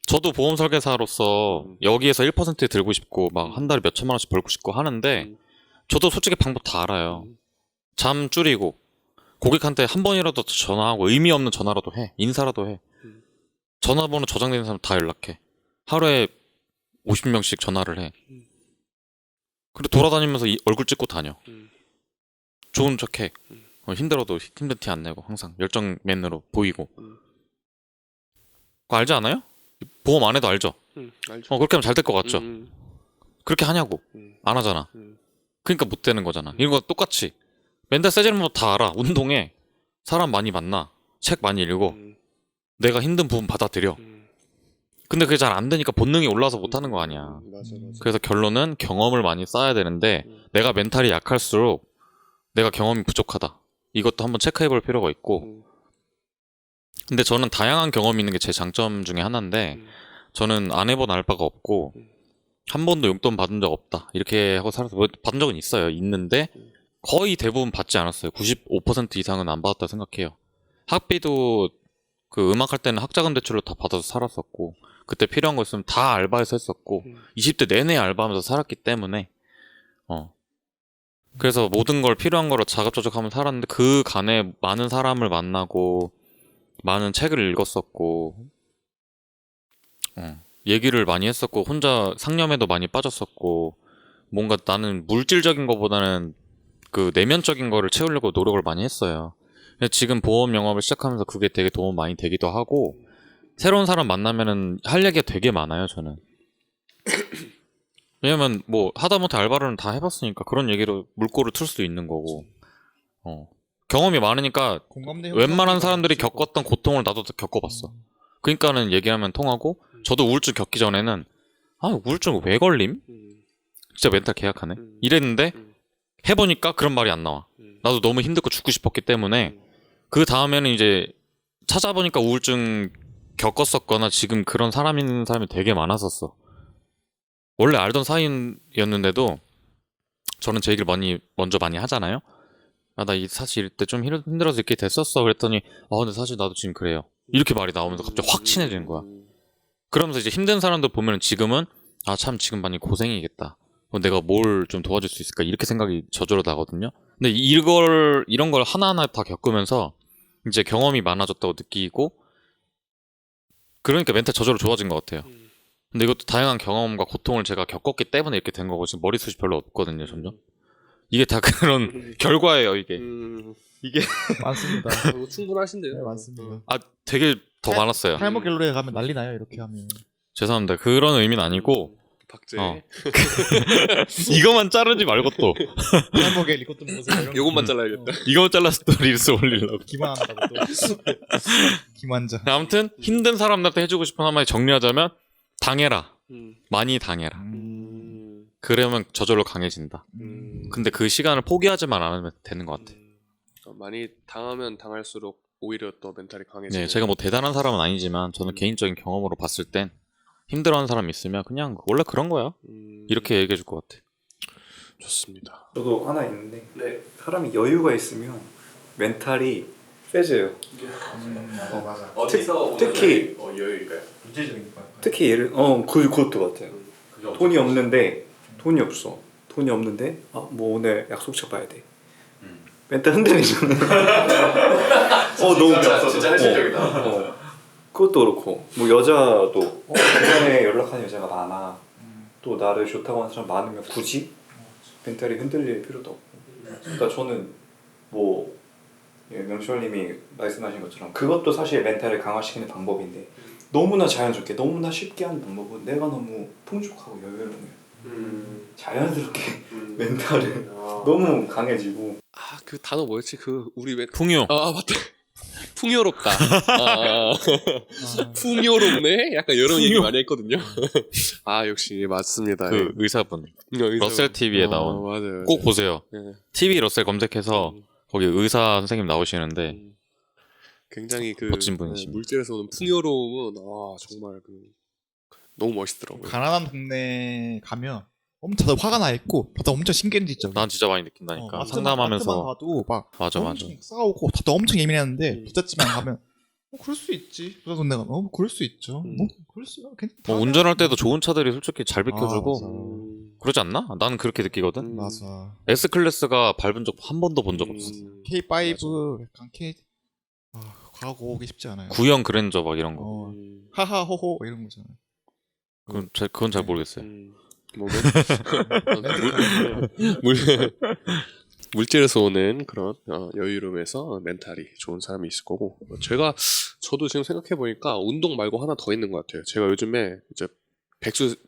저도 보험 설계사로서 여기에서 1% 들고 싶고 막 한 달에 몇 천만 원씩 벌고 싶고 하는데 저도 솔직히 방법 다 알아요. 잠 줄이고 고객한테 한 번이라도 더 전화하고 의미 없는 전화라도 해. 인사라도 해. 전화번호 저장되는 사람 다 연락해. 하루에 50명씩 전화를 해. 그리고 돌아다니면서 얼굴 찍고 다녀. 좋은 척해. 힘들어도 힘든 티 안 내고 항상 열정맨으로 보이고. 그거 알지 않아요? 보험 안 해도 알죠? 알죠. 그렇게 하면 잘 될 것 같죠? 그렇게 하냐고. 안 하잖아. 그러니까 못 되는 거잖아. 이런 거 똑같이. 멘탈 세지는 법 다 알아. 운동해. 사람 많이 만나. 책 많이 읽어. 내가 힘든 부분 받아들여. 근데 그게 잘 안 되니까 본능이 올라서 못 하는 거 아니야. 맞아. 그래서 결론은 경험을 많이 쌓아야 되는데 내가 멘탈이 약할수록 내가 경험이 부족하다. 이것도 한번 체크해 볼 필요가 있고. 근데 저는 다양한 경험이 있는 게 제 장점 중에 하나인데 저는 안 해본 알바가 없고 한 번도 용돈 받은 적 없다. 이렇게 하고 살아서 받은 적은 있어요. 있는데 거의 대부분 받지 않았어요. 95% 이상은 안 받았다 생각해요. 학비도 그 음악할 때는 학자금 대출로 다 받아서 살았었고 그때 필요한 거 있으면 다 알바해서 했었고 20대 내내 알바하면서 살았기 때문에 그래서 모든 걸 필요한 거로 자급자족하면서 살았는데 그 간에 많은 사람을 만나고 많은 책을 읽었었고 얘기를 많이 했었고 혼자 상념에도 많이 빠졌었고 뭔가 나는 물질적인 거보다는 그 내면적인 거를 채우려고 노력을 많이 했어요. 지금 보험 영업을 시작하면서 그게 되게 도움 많이 되기도 하고 새로운 사람 만나면은 할 얘기가 되게 많아요 저는. 왜냐면 뭐 하다못해 알바를 다 해봤으니까 그런 얘기로 물꼬를 틀 수도 있는 거고 경험이 많으니까 웬만한 사람들이 겪었던 고통을 나도 겪어봤어. 그러니까는 얘기하면 통하고 저도 우울증 겪기 전에는 우울증 왜 걸림? 진짜 멘탈 계약하네 이랬는데 해보니까 그런 말이 안 나와. 나도 너무 힘들고 죽고 싶었기 때문에 그 다음에는 이제 찾아보니까 우울증 겪었었거나 지금 그런 사람 있는 사람이 되게 많았었어. 원래 알던 사이였는데도 저는 제 얘기를 먼저 많이 하잖아요. 나 사실 이때 좀 힘들어서 이렇게 됐었어. 그랬더니 근데 사실 나도 지금 그래요. 이렇게 말이 나오면서 갑자기 확 친해지는 거야. 그러면서 이제 힘든 사람들 보면 지금은 참 지금 많이 고생이겠다. 내가 뭘 좀 도와줄 수 있을까 이렇게 생각이 저절로 나거든요. 근데 이런 걸 하나하나 다 겪으면서 이제 경험이 많아졌다고 느끼고 그러니까 멘탈 저절로 좋아진 것 같아요. 근데 이것도 다양한 경험과 고통을 제가 겪었기 때문에 이렇게 된 거고 지금 머리숱이 별로 없거든요 점점. 이게 다 그런 결과예요 이게. 이게 많습니다. 충분하신데요. 네, 많습니다. 되게 더 많았어요. 탈모 갤러리에 가면 난리 나요 이렇게 하면. 죄송합니다. 그런 의미는 아니고 박제. 이거만 자르지 말고 또 탈모 갤 이것도 보세요. 요것만 잘라야겠다. 이거만 잘라서 또 릴스 올리려고. 기만한다고 또. 기만자. 아무튼 힘든 사람들한테 해주고 싶은 한마디 정리하자면 당해라. 많이 당해라. 그러면 저절로 강해진다. 근데 그 시간을 포기하지만 않으면 되는 것 같아. 많이 당하면 당할수록 오히려 더 멘탈이 강해지는. 네, 제가 뭐 대단한 사람은 아니지만 저는 개인적인 경험으로 봤을 땐 힘들어하는 사람 있으면 그냥 원래 그런 거야. 이렇게 얘기해 줄 것 같아. 좋습니다. 저도 하나 있는데 사람이 여유가 있으면 멘탈이 세져요. 맞아. 특히 여유일까요? 문제적인 거. 특히 그것도 같아요. 돈이 없는데 돈이 없는데 뭐 오늘 약속 잡아야 돼. 멘탈 흔들리잖아. 너무 진짜 현실적이다. 그것도 그렇고 뭐 여자도 주변에 연락하는 여자가 많아. 또 나를 좋다고 하는 사람 많으면 굳이 멘탈이 흔들릴 필요도 없고. 그러니까 저는 뭐 명철님이 말씀하신 것처럼 그것도 사실 멘탈을 강화시키는 방법인데 너무나 자연스럽게 너무나 쉽게 하는 방법은 내가 너무 풍족하고 여유로우면 자연스럽게 멘탈은 너무 강해지고. 그 단어 뭐였지? 우리 풍요. 맞다. 풍요롭다. 풍요롭네? 약간 이런 얘기 많이 했거든요. 역시 맞습니다. 그 의사분 러셀 TV에 나온 맞아요. 꼭 보세요. 네. TV 러셀 검색해서 거기 의사 선생님 나오시는데 굉장히 멋진 분이십니다. 물질에서 오는 풍요로움은 정말 너무 멋있더라고요. 가난한 동네 가면 엄청 화가 나 있고 다들 엄청 신경질적. 난 진짜 많이 느낀다니까. 마트만 상담하면서 봐도 막 맞아. 엄청 싸우고 다들 엄청 예민했는데 부잣집만 가면 그럴 수 있지. 그래서 내가 그럴 수 있죠. 그럴 수 뭐 운전할 때도 좋은 차들이 솔직히 잘 비켜주고 맞아. 그러지 않나? 나는 그렇게 느끼거든. 맞아. S 클래스가 밟은 적 한 번도 본 적 없어. K5 약간 K 과거 오기 쉽지 않아요. 구형 그랜저 막 이런 거. 하하호호 이런 거잖아요. 그건 잘 모르겠어요. 뭐 물질에서 오는 그런 여유로움에서 멘탈이 좋은 사람이 있을 거고 저도 지금 생각해 보니까 운동 말고 하나 더 있는 것 같아요. 제가 요즘에 이제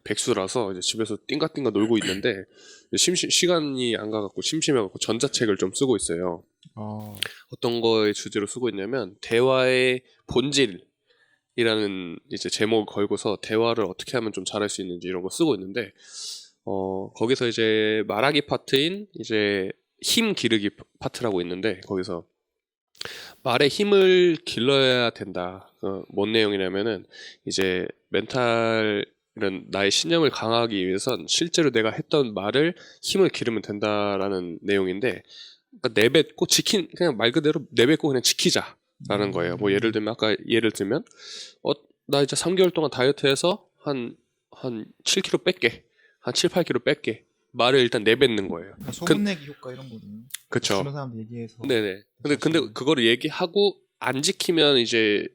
백수라서 이제 집에서 띵가띵가 놀고 있는데 시간이 안 가갖고 심심해갖고 전자책을 좀 쓰고 있어요. 어떤 거의 주제로 쓰고 있냐면 대화의 본질이라는 이제 제목을 걸고서 대화를 어떻게 하면 좀 잘할 수 있는지 이런 거 쓰고 있는데 거기서 이제 말하기 파트인 이제 힘 기르기 파트라고 있는데 거기서 말의 힘을 길러야 된다. 뭔 내용이냐면은 이제 멘탈은 나의 신념을 강화하기 위해선 실제로 내가 했던 말을 힘을 기르면 된다라는 내용인데 그러니까 내뱉고 그냥 말 그대로 내뱉고 그냥 지키자라는 거예요. 뭐 예를 들면 아까 예를 들면 나 이제 3개월 동안 다이어트해서 한 7kg 뺄게. 한 7, 8kg 뺄게. 말을 일단 내뱉는 거예요. 소문내기 효과 이런 거는. 그쵸. 주변 사람들 얘기해서. 네네. 근데 그거를 얘기하고 안 지키면 이제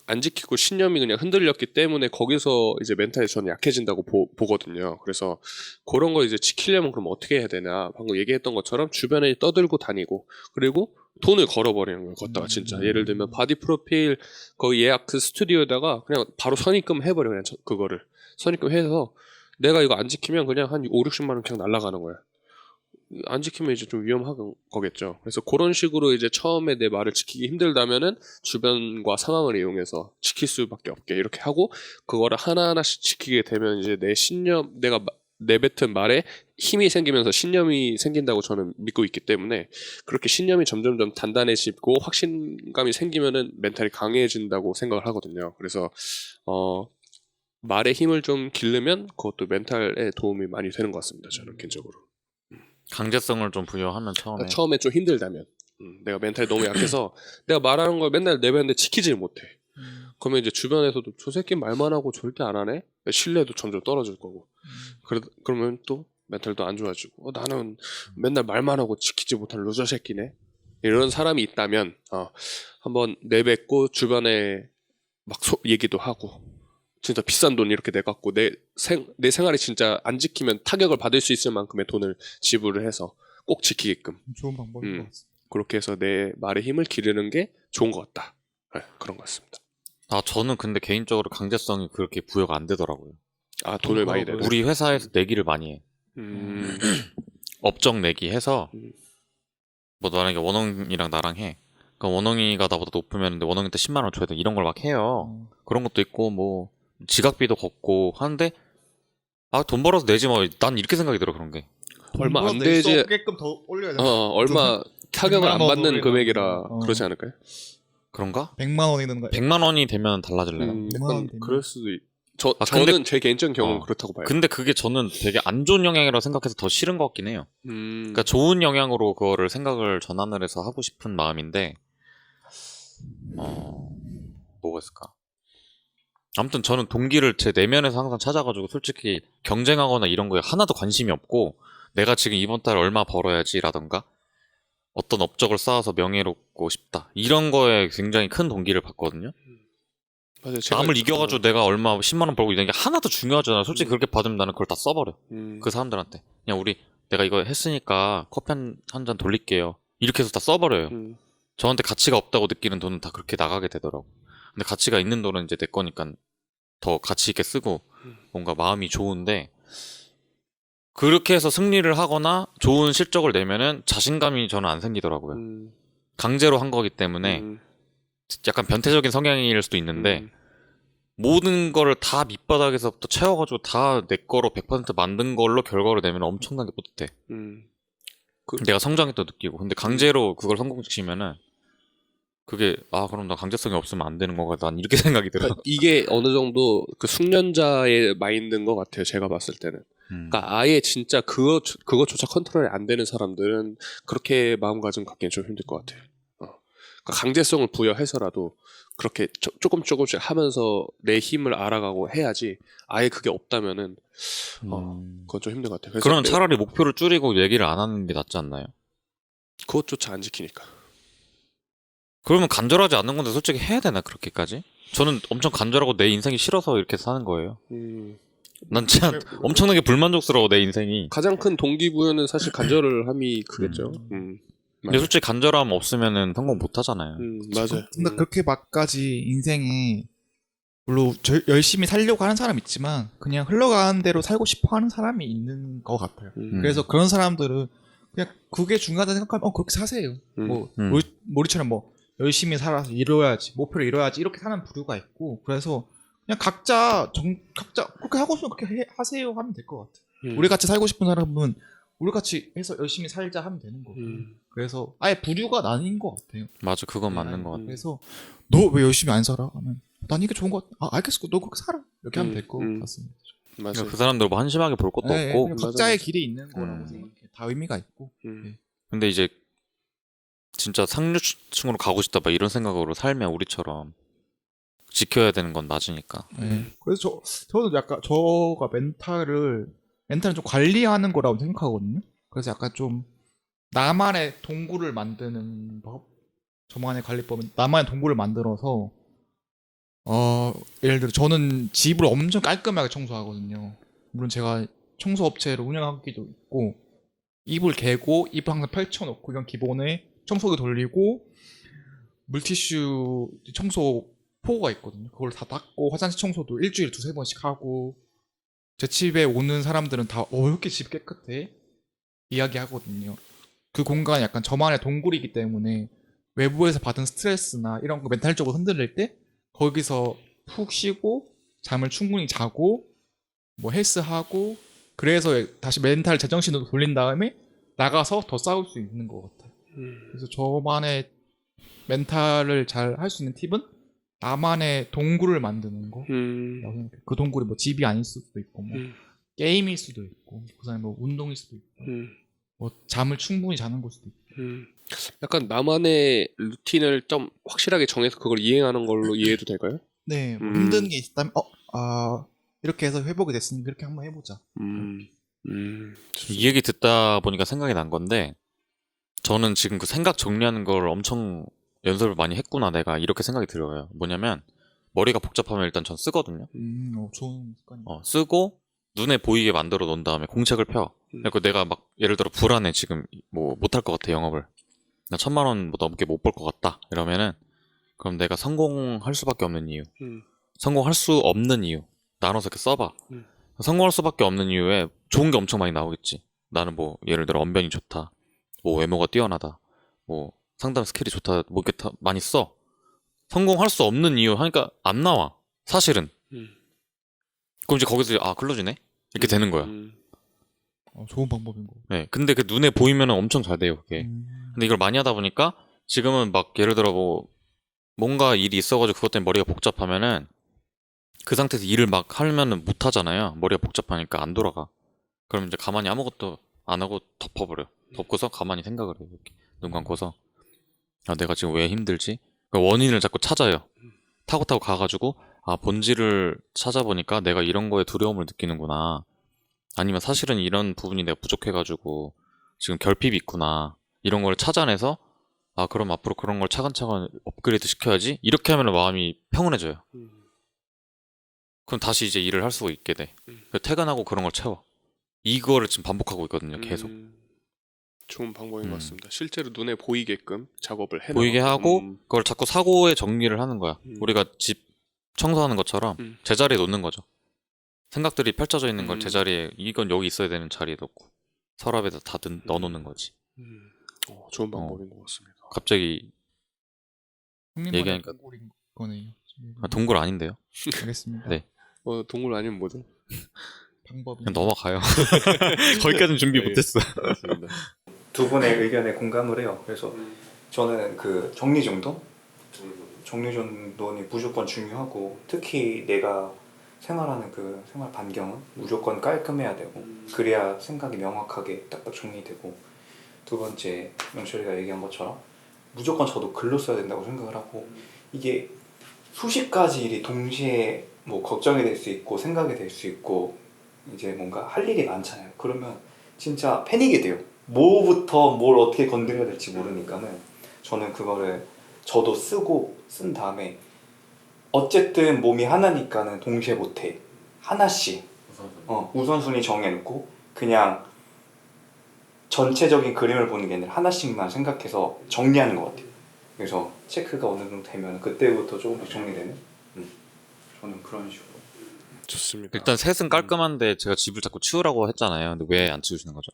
안 지키고 신념이 그냥 흔들렸기 때문에 거기서 이제 멘탈이 저는 약해진다고 보거든요. 그래서 그런 거 이제 지키려면 그럼 어떻게 해야 되나? 방금 얘기했던 것처럼 주변에 떠들고 다니고 그리고 돈을 걸어버리는 거예요. 걷다가 진짜 예를 들면 바디 프로필 거기 예약 그 스튜디오에다가 그냥 바로 선입금 해버려 그냥 그거를 선입금 해서 내가 이거 안 지키면 그냥 한 5, 60만 원 그냥 날아가는 거야. 안 지키면 이제 좀 위험한 거겠죠. 그래서 그런 식으로 이제 처음에 내 말을 지키기 힘들다면은 주변과 상황을 이용해서 지킬 수밖에 없게 이렇게 하고 그거를 하나하나씩 지키게 되면 이제 내 신념, 내가 내뱉은 말에 힘이 생기면서 신념이 생긴다고 저는 믿고 있기 때문에 그렇게 신념이 점점점 단단해지고 확신감이 생기면은 멘탈이 강해진다고 생각을 하거든요. 그래서 말의 힘을 좀 기르면 그것도 멘탈에 도움이 많이 되는 것 같습니다. 저는 개인적으로. 강제성을 좀 부여하면 처음에. 그러니까 처음에 좀 힘들다면 내가 멘탈이 너무 약해서 내가 말하는 걸 맨날 내뱉는데 지키질 못해. 그러면 이제 주변에서도 저 새끼 말만 하고 절대 안 하네? 신뢰도 점점 떨어질 거고 그러면 또 멘탈도 안 좋아지고 나는 맨날 말만 하고 지키지 못한 루저 새끼네? 이런 사람이 있다면 한번 내뱉고 주변에 막 얘기도 하고 진짜 비싼 돈 이렇게 내갖고 내 생활이 진짜 안 지키면 타격을 받을 수 있을 만큼의 돈을 지불을 해서 꼭 지키게끔 좋은 방법인 것 같습니다. 그렇게 해서 내 말의 힘을 기르는 게 좋은 것 같다. 네, 그런 것 같습니다. 저는 근데 개인적으로 강제성이 그렇게 부여가 안 되더라고요. 돈을 많이 내는. 우리 회사에서 내기를 많이 해. 업적 내기 해서 뭐 만약에 원홍이랑 나랑 해. 그러니까 원홍이가 나보다 높으면 근데 원홍이한테 10만 원 줘야 돼. 이런 걸 막 해요. 그런 것도 있고 뭐 지각비도 걷고 하는데 돈 벌어서 내지 뭐 난 이렇게 생각이 들어 그런 게. 얼마 안 되지. 게끔 더 올려야 돼. 얼마 타격을 안 100만 원 받는 올리는 금액이라 거. 그러지 않을까요? 그런가? 100만 원이든 거. 100만 원이 되면 달라질래요. 약간 그럴 수도 근데- 저는 제 개인적인 경우는 그렇다고 봐요. 근데 그게 저는 되게 안 좋은 영향이라고 생각해서 더 싫은 것 같긴 해요. 그러니까 좋은 영향으로 그거를 생각을 전환을 해서 하고 싶은 마음인데 뭐가 있을까? 아무튼 저는 동기를 제 내면에서 항상 찾아가지고 솔직히 경쟁하거나 이런 거에 하나도 관심이 없고 내가 지금 이번 달 얼마 벌어야지라던가 어떤 업적을 쌓아서 명예롭고 싶다 이런 거에 굉장히 큰 동기를 받거든요. 맞아요. 남을 이겨가지고 내가 얼마 10만 원 벌고 이런 게 하나도 중요하지 않아. 솔직히 그렇게 받으면 나는 그걸 다 써버려. 그 사람들한테 그냥 내가 이거 했으니까 커피 한 잔 돌릴게요. 이렇게 해서 다 써버려요. 저한테 가치가 없다고 느끼는 돈은 다 그렇게 나가게 되더라고. 근데 가치가 있는 돈은 이제 내 거니까 더 가치 있게 쓰고 뭔가 마음이 좋은데 그렇게 해서 승리를 하거나 좋은 실적을 내면은 자신감이 저는 안 생기더라고요. 강제로 한 거기 때문에 약간 변태적인 성향일 수도 있는데 모든 거를 다 밑바닥에서부터 채워가지고 다 내 거로 100% 만든 걸로 결과를 내면 엄청나게 뿌듯해. 내가 성장했다 느끼고. 근데 강제로 그걸 성공시키면은 그게 그럼 나 강제성이 없으면 안 되는 거가 난 이렇게 생각이 들어. 그러니까 이게 어느 정도 그 숙련자의 마인드인 것 같아요. 제가 봤을 때는. 그러니까 아예 진짜 그거조차 컨트롤이 안 되는 사람들은 그렇게 마음가짐 갖기는 좀 힘들 것 같아요. 그러니까 강제성을 부여해서라도 그렇게 조금씩 하면서 내 힘을 알아가고 해야지 아예 그게 없다면은 그건 좀 힘든 것 같아요. 그래서 그러면 차라리 목표를 줄이고 얘기를 안 하는 게 낫지 않나요? 그것조차 안 지키니까. 그러면 간절하지 않는 건데 솔직히 해야 되나 그렇게까지? 저는 엄청 간절하고 내 인생이 싫어서 이렇게 사는 거예요. 난 진짜 엄청나게 불만족스러워 내 인생이. 가장 큰 동기부여는 사실 간절함이 크겠죠. 근데 맞아요. 솔직히 간절함 없으면은 성공 못 하잖아요. 맞아요. 근데 그렇게 막까지 인생에 물론 열심히 살려고 하는 사람 있지만 그냥 흘러가는 대로 살고 싶어 하는 사람이 있는 것 같아요. 그래서 그런 사람들은 그냥 그게 중요하다 생각하면 그렇게 사세요. 뭐 우리처럼 뭐 열심히 살아서 이뤄야지 목표를 이뤄야지 이렇게 사는 부류가 있고 그래서 그냥 각자 그렇게 하고 싶으면 그렇게 하세요 하면 될 것 같아요. 우리 같이 살고 싶은 사람은 우리 같이 해서 열심히 살자 하면 되는 거고. 그래서 아예 부류가 나뉜 것 같아요. 맞아, 그건 맞는 것 같아. 그래서 너 왜 열심히 안 살아? 하면 난 이게 좋은 것 같아. 알겠어. 너 그렇게 살아. 이렇게 하면 될 것 같습니다. 맞아요. 그러니까 그 사람들 뭐 한심하게 볼 것도 네, 없고. 그냥 각자의 맞아. 길이 있는 거라고 생각해. 다 의미가 있고. 네. 근데 이제 진짜 상류층으로 가고 싶다 막 이런 생각으로 살면 우리처럼 지켜야 되는 건 맞으니까. 그래서 저도 약간 저가 멘탈을 좀 관리하는 거라고 생각하거든요. 그래서 약간 좀 나만의 동굴을 만드는 법, 저만의 관리법은 나만의 동굴을 만들어서 예를 들어 저는 집을 엄청 깔끔하게 청소하거든요. 물론 제가 청소 업체를 운영하기도 있고 이불 개고 이불 항상 펼쳐놓고 이런 기본에 청소기 돌리고 물티슈 청소 포가 있거든요. 그걸 다 닦고 화장실 청소도 일주일에 2-3번씩 하고 제 집에 오는 사람들은 다 이렇게 집 깨끗해? 이야기하거든요. 그 공간이 약간 저만의 동굴이기 때문에 외부에서 받은 스트레스나 이런 거 멘탈적으로 흔들릴 때 거기서 푹 쉬고 잠을 충분히 자고 뭐 헬스하고 그래서 다시 멘탈 제정신으로 돌린 다음에 나가서 더 싸울 수 있는 것 같아요. 그래서 저만의 멘탈을 잘 할 수 있는 팁은 나만의 동굴을 만드는 거. 그 동굴이 뭐 집이 아닐 수도 있고 뭐 게임일 수도 있고 그다음에 뭐 운동일 수도 있고 뭐 잠을 충분히 자는 걸 수도 있고. 약간 나만의 루틴을 좀 확실하게 정해서 그걸 이행하는 걸로 이해해도 될까요? 네, 뭐 힘든 게 있다면 이렇게 해서 회복이 됐으니 그렇게 한번 해보자. 이 얘기 듣다 보니까 생각이 난 건데 저는 지금 그 생각 정리하는 걸 엄청 연습을 많이 했구나 내가 이렇게 생각이 들어요. 뭐냐면 머리가 복잡하면 일단 전 쓰거든요. 좋은 습관이에요. 쓰고 눈에 보이게 만들어 놓은 다음에 공책을 펴. 그러니까 내가 막 예를 들어 불안해 지금 뭐 못할 것 같아 영업을. 나 1,000만 원 뭐 넘게 못 벌 것 같다. 이러면은 그럼 내가 성공할 수밖에 없는 이유. 성공할 수 없는 이유. 나눠서 이렇게 써봐. 성공할 수밖에 없는 이유에 좋은 게 엄청 많이 나오겠지. 나는 뭐 예를 들어 언변이 좋다. 뭐 외모가 뛰어나다. 뭐 상담 스킬이 좋다. 뭐 이렇게 다 많이 써. 성공할 수 없는 이유 하니까 안 나와. 사실은. 그럼 이제 거기서 클로즈네? 이렇게 되는 거야. 좋은 방법인 거. 네. 근데 그 눈에 보이면 엄청 잘 돼요, 그게. 근데 이걸 많이 하다 보니까 지금은 막 예를 들어 뭐 뭔가 일이 있어가지고 그것 때문에 머리가 복잡하면은 그 상태에서 일을 막 하면은 못 하잖아요. 머리가 복잡하니까 안 돌아가. 그럼 이제 가만히 아무것도 안 하고 덮어버려. 덮고서 가만히 생각을 해요. 이렇게 눈 감고서 내가 지금 왜 힘들지? 그 원인을 자꾸 찾아요. 타고 가가지고 본질을 찾아보니까 내가 이런 거에 두려움을 느끼는구나. 아니면 사실은 이런 부분이 내가 부족해가지고 지금 결핍이 있구나. 이런 걸 찾아내서 그럼 앞으로 그런 걸 차근차근 업그레이드 시켜야지. 이렇게 하면 마음이 평온해져요. 그럼 다시 이제 일을 할 수가 있게 돼. 퇴근하고 그런 걸 채워. 이거를 지금 반복하고 있거든요. 계속. 좋은 방법인 것 같습니다. 실제로 눈에 보이게끔 작업을 해놔. 보이게 하고 그걸 자꾸 사고에 정리를 하는 거야. 우리가 집 청소하는 것처럼 제자리에 놓는 거죠. 생각들이 펼쳐져 있는 걸 제자리에 이건 여기 있어야 되는 자리에 놓고 서랍에다 다 넣어놓는 거지. 좋은 방법인 것 같습니다. 갑자기 얘기하니까 동굴인 거네요. 동굴 아닌데요? 알겠습니다. 네. 동물 아니면 뭐죠? 방법이 그냥 넘어가요. 거기까지는 준비 못했어. 알겠습니다. 두 분의 의견에 공감을 해요. 그래서 저는 그 정리정돈이 무조건 중요하고 특히 내가 생활하는 그 생활 반경은 무조건 깔끔해야 되고 그래야 생각이 명확하게 딱딱 정리되고 두 번째 명철이가 얘기한 것처럼 무조건 저도 글로 써야 된다고 생각을 하고 이게 수십 가지 일이 동시에 뭐 걱정이 될 수 있고 생각이 될 수 있고 이제 뭔가 할 일이 많잖아요. 그러면 진짜 패닉이 돼요. 뭐부터 뭘 어떻게 건드려야 될지 모르니까는 저는 그거를 저도 쓰고 쓴 다음에 어쨌든 몸이 하나니까는 동시에 못해. 하나씩 우선순위 정해놓고 그냥 전체적인 그림을 보는 게 아니라 하나씩만 생각해서 정리하는 것 같아요. 그래서 체크가 어느 정도 되면 그때부터 조금씩 정리되는 저는 그런 식으로. 좋습니다. 일단 셋은 깔끔한데 제가 집을 자꾸 치우라고 했잖아요. 근데 왜 안 치우시는 거죠?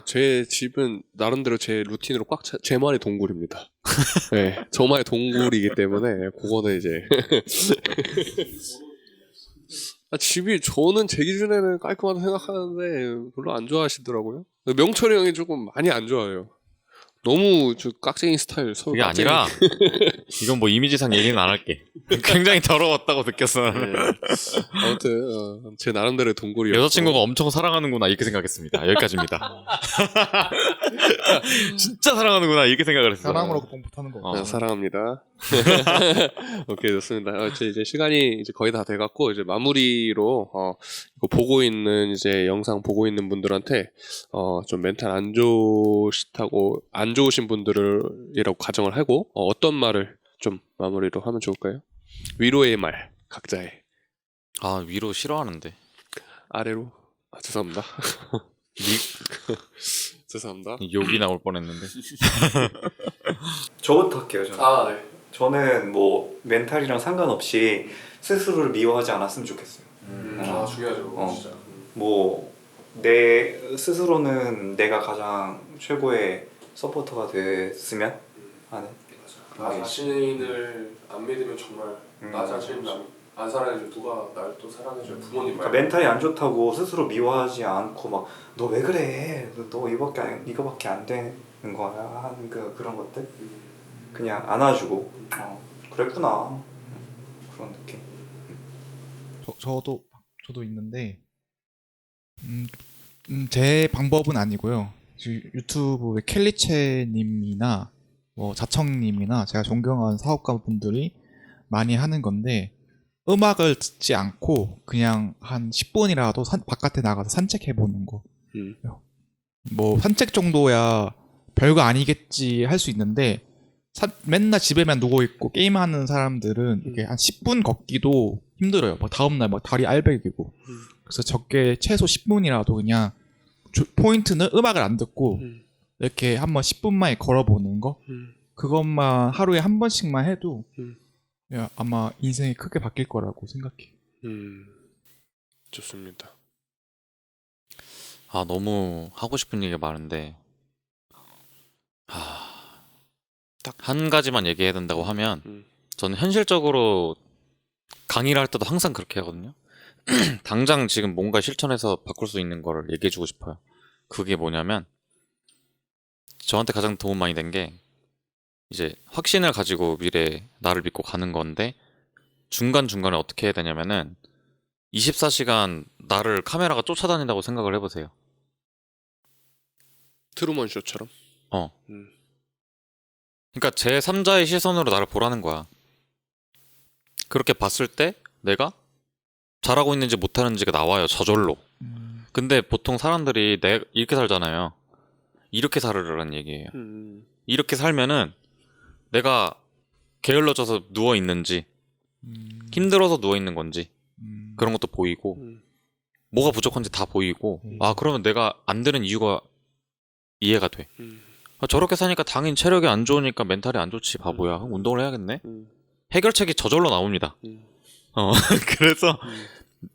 제 집은 나름대로 제 루틴으로 제만의 동굴입니다. 네, 저만의 동굴이기 때문에 그거는 이제 저는 제 기준에는 깔끔하다고 생각하는데 별로 안 좋아하시더라고요. 명철이 형이 조금 많이 안 좋아해요. 너무 저 깍쟁이 스타일 서로 그게 깍쟁이. 아니라 이건 뭐 이미지상 얘기는 안 할게. 굉장히 더러웠다고 느꼈어. 네. 아무튼 제 나름대로의 동굴이었고 여자친구가 엄청 사랑하는구나 이렇게 생각했습니다. 여기까지입니다. 진짜 사랑하는구나 이렇게 생각을 했어. 사랑으로 공부하는 거. 사랑합니다. 오케이, 좋습니다. 이제 시간이 이제 거의 다 돼갖고 이제 마무리로 이거 보고 있는 이제 영상 보고 있는 분들한테 좀 멘탈 안 좋으신 분들이라고 가정을 하고 어떤 말을 좀 마무리로 하면 좋을까요? 위로의 말 각자의. 아 위로 싫어하는데. 아래로. 죄송합니다. 죄송합니다. 욕이 나올 뻔했는데. 저부터 할게요. 저는. 네. 저는 뭐 멘탈이랑 상관없이 스스로를 미워하지 않았으면 좋겠어요. 중요하죠. 진짜. 뭐 내 스스로는 내가 가장 최고의 서포터가 됐으면 하는. 나 자신을 안 믿으면 정말 나 자신을 안 사랑해줘. 누가 날 또 사랑해줘요? 부모님 그러니까 말고. 멘탈이 안 좋다고 스스로 미워하지 않고 막 너 왜 그래? 너 이거밖에 안 되는 거야 하는 그런 것들 그냥 안아주고 그랬구나 그런 느낌. 저도 있는데 제 방법은 아니고요. 유튜브에 켈리체님이나 뭐 자청님이나 제가 존경하는 사업가분들이 많이 하는 건데 음악을 듣지 않고 그냥 한 10분이라도 바깥에 나가서 산책해보는 거. 뭐 산책 정도야 별거 아니겠지 할 수 있는데 맨날 집에만 누워있고 게임하는 사람들은 이게 한 10분 걷기도 힘들어요. 막 다음날 막 다리 알배기고. 그래서 적게 최소 10분이라도 그냥 포인트는 음악을 안 듣고 이렇게 한번 10분만에 걸어보는 거. 그것만 하루에 한 번씩만 해도 야, 아마 인생이 크게 바뀔 거라고 생각해. 좋습니다. 아 너무 하고 싶은 얘기가 많은데 딱 한 가지만 얘기해야 된다고 하면 저는 현실적으로 강의를 할 때도 항상 그렇게 하거든요. 당장 지금 뭔가 실천해서 바꿀 수 있는 거를 얘기해주고 싶어요. 그게 뭐냐면 저한테 가장 도움 많이 된 게 이제 확신을 가지고 미래에 나를 믿고 가는 건데 중간중간에 어떻게 해야 되냐면은 24시간 나를 카메라가 쫓아다닌다고 생각을 해보세요. 트루먼 쇼처럼. 그러니까 제3자의 시선으로 나를 보라는 거야. 그렇게 봤을 때 내가 잘하고 있는지 못하는지가 나와요. 저절로. 근데 보통 사람들이 이렇게 살잖아요. 이렇게 살으라는 얘기예요. 이렇게 살면은 내가 게을러져서 누워있는지 힘들어서 누워있는 건지 그런 것도 보이고 뭐가 부족한지 다 보이고 그러면 내가 안 되는 이유가 이해가 돼. 저렇게 사니까 당연히 체력이 안 좋으니까 멘탈이 안 좋지 바보야. 그럼 운동을 해야겠네. 해결책이 저절로 나옵니다. 그래서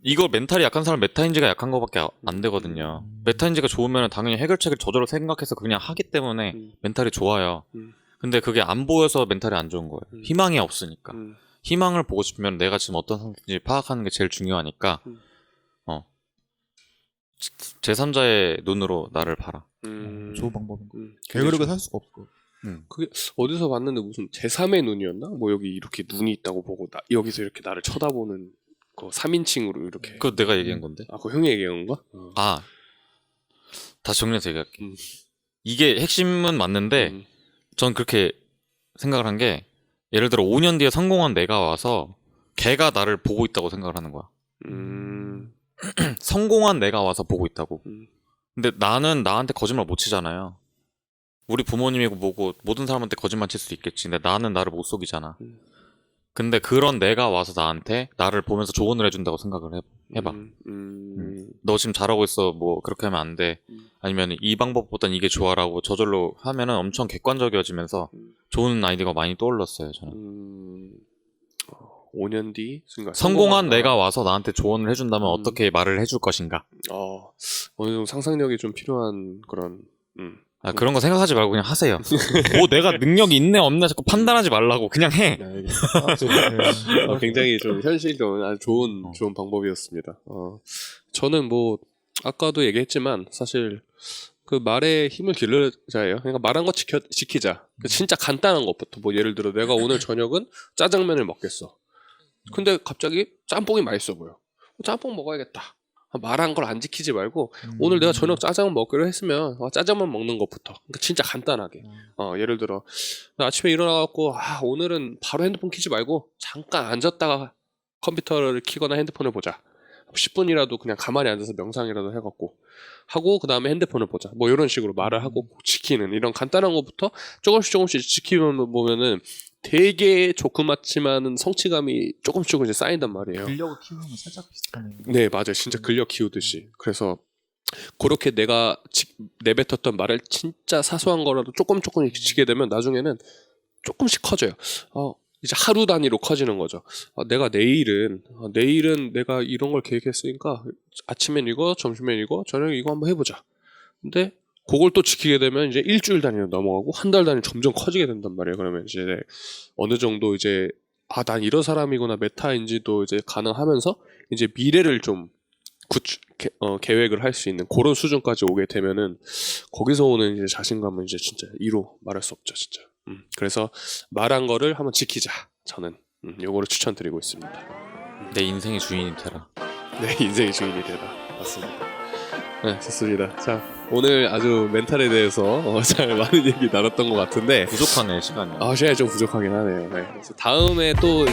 이거 멘탈이 약한 사람 메타인지가 약한 거밖에 안 되거든요. 메타인지가 좋으면 당연히 해결책을 저절로 생각해서 그냥 하기 때문에 멘탈이 좋아요. 근데 그게 안 보여서 멘탈이 안 좋은 거예요. 희망이 없으니까. 희망을 보고 싶으면 내가 지금 어떤 상태인지 파악하는 게 제일 중요하니까 제3자의 눈으로 나를 봐라. 좋은 방법인 거. 게으르게 살 수가 없고. 그게 어디서 봤는데 무슨 제3의 눈이었나? 뭐 여기 이렇게 눈이 있다고 보고 여기서 이렇게 나를 쳐다보는 그 3인칭으로 이렇게. 그거 내가 얘기한 건데. 그거 형이 얘기한 건가? 다시 정리해서 얘기할게. 이게 핵심은 맞는데 전 그렇게 생각을 한 게 예를 들어 5년 뒤에 성공한 내가 와서 걔가 나를 보고 있다고 생각을 하는 거야. 성공한 내가 와서 보고 있다고. 근데 나는 나한테 거짓말 못 치잖아요. 우리 부모님이고 뭐고 모든 사람한테 거짓말 칠 수도 있겠지. 근데 나는 나를 못 속이잖아. 근데 그런 내가 와서 나한테 나를 보면서 조언을 해준다고 생각을 해봐. 너 지금 잘하고 있어. 뭐 그렇게 하면 안 돼. 아니면 이 방법보단 이게 좋아라고 저절로 하면은 엄청 객관적이어지면서 좋은 아이디어가 많이 떠올랐어요. 저는. 5년 뒤 그러니까 성공한 내가 와서 나한테 조언을 해준다면 어떻게 말을 해줄 것인가. 어느 정도 상상력이 좀 필요한 그런. 그런 거 생각하지 말고 그냥 하세요. 뭐 내가 능력이 있네 없네 자꾸 판단하지 말라고 그냥 해. 굉장히 좀 현실적인 아주 좋은 방법이었습니다. 저는 뭐 아까도 얘기했지만 사실 그 말에 힘을 기르자예요. 그러니까 말한 거 지키자. 진짜 간단한 것부터 뭐 예를 들어 내가 오늘 저녁은 짜장면을 먹겠어. 근데 갑자기 짬뽕이 맛있어 보여. 짬뽕 먹어야겠다. 말한 걸 안 지키지 말고 오늘 내가 저녁 짜장면 먹기로 했으면 짜장면 먹는 것부터. 그러니까 진짜 간단하게. 예를 들어 나 아침에 일어나갖고 오늘은 바로 핸드폰 켜지 말고 잠깐 앉았다가 컴퓨터를 켜거나 핸드폰을 보자. 10분이라도 그냥 가만히 앉아서 명상이라도 해갖고 하고 그 다음에 핸드폰을 보자. 뭐 이런 식으로 말을 하고 지키는 이런 간단한 것부터 조금씩 지키면 보면은 되게 조그맣지만은 성취감이 조금씩 이제 쌓인단 말이에요. 근력을 키우는 건 살짝 비슷하네요. 네, 맞아요. 진짜 근력 키우듯이. 그래서 그렇게 내가 내뱉었던 말을 진짜 사소한 거라도 조금 지키게 되면 나중에는 조금씩 커져요. 이제 하루 단위로 커지는 거죠. 내가 내일은 내가 이런 걸 계획했으니까 아침엔 이거, 점심엔 이거, 저녁에 이거 한번 해보자. 근데 그걸 또 지키게 되면 이제 일주일 단위로 넘어가고 한 달 단위 점점 커지게 된단 말이에요. 그러면 이제 어느 정도 이제 난 이런 사람이구나 메타인지도 이제 가능하면서 이제 미래를 좀 계획을 할 수 있는 그런 수준까지 오게 되면은 거기서 오는 이제 자신감은 이제 진짜 이루 말할 수 없죠, 진짜. 그래서 말한 거를 한번 지키자. 저는 요거를 추천드리고 있습니다. 내 인생의 주인이 되라. 네, 인생의 주인이 되라. 맞습니다. 네, 좋습니다. 자, 오늘 아주 멘탈에 대해서 잘 많은 얘기 나눴던 것 같은데 부족하네 시간이. 시간이 좀 부족하긴 하네요. 네. 그래서 다음에 또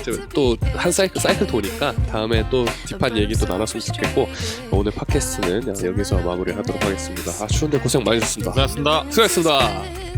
한 사이클 도니까 다음에 또 딥한 얘기 또 나눴으면 좋겠고 오늘 팟캐스트는 여기서 마무리하도록 하겠습니다. 추운데 고생 많으셨습니다. 고생하셨습니다. 수고하셨습니다.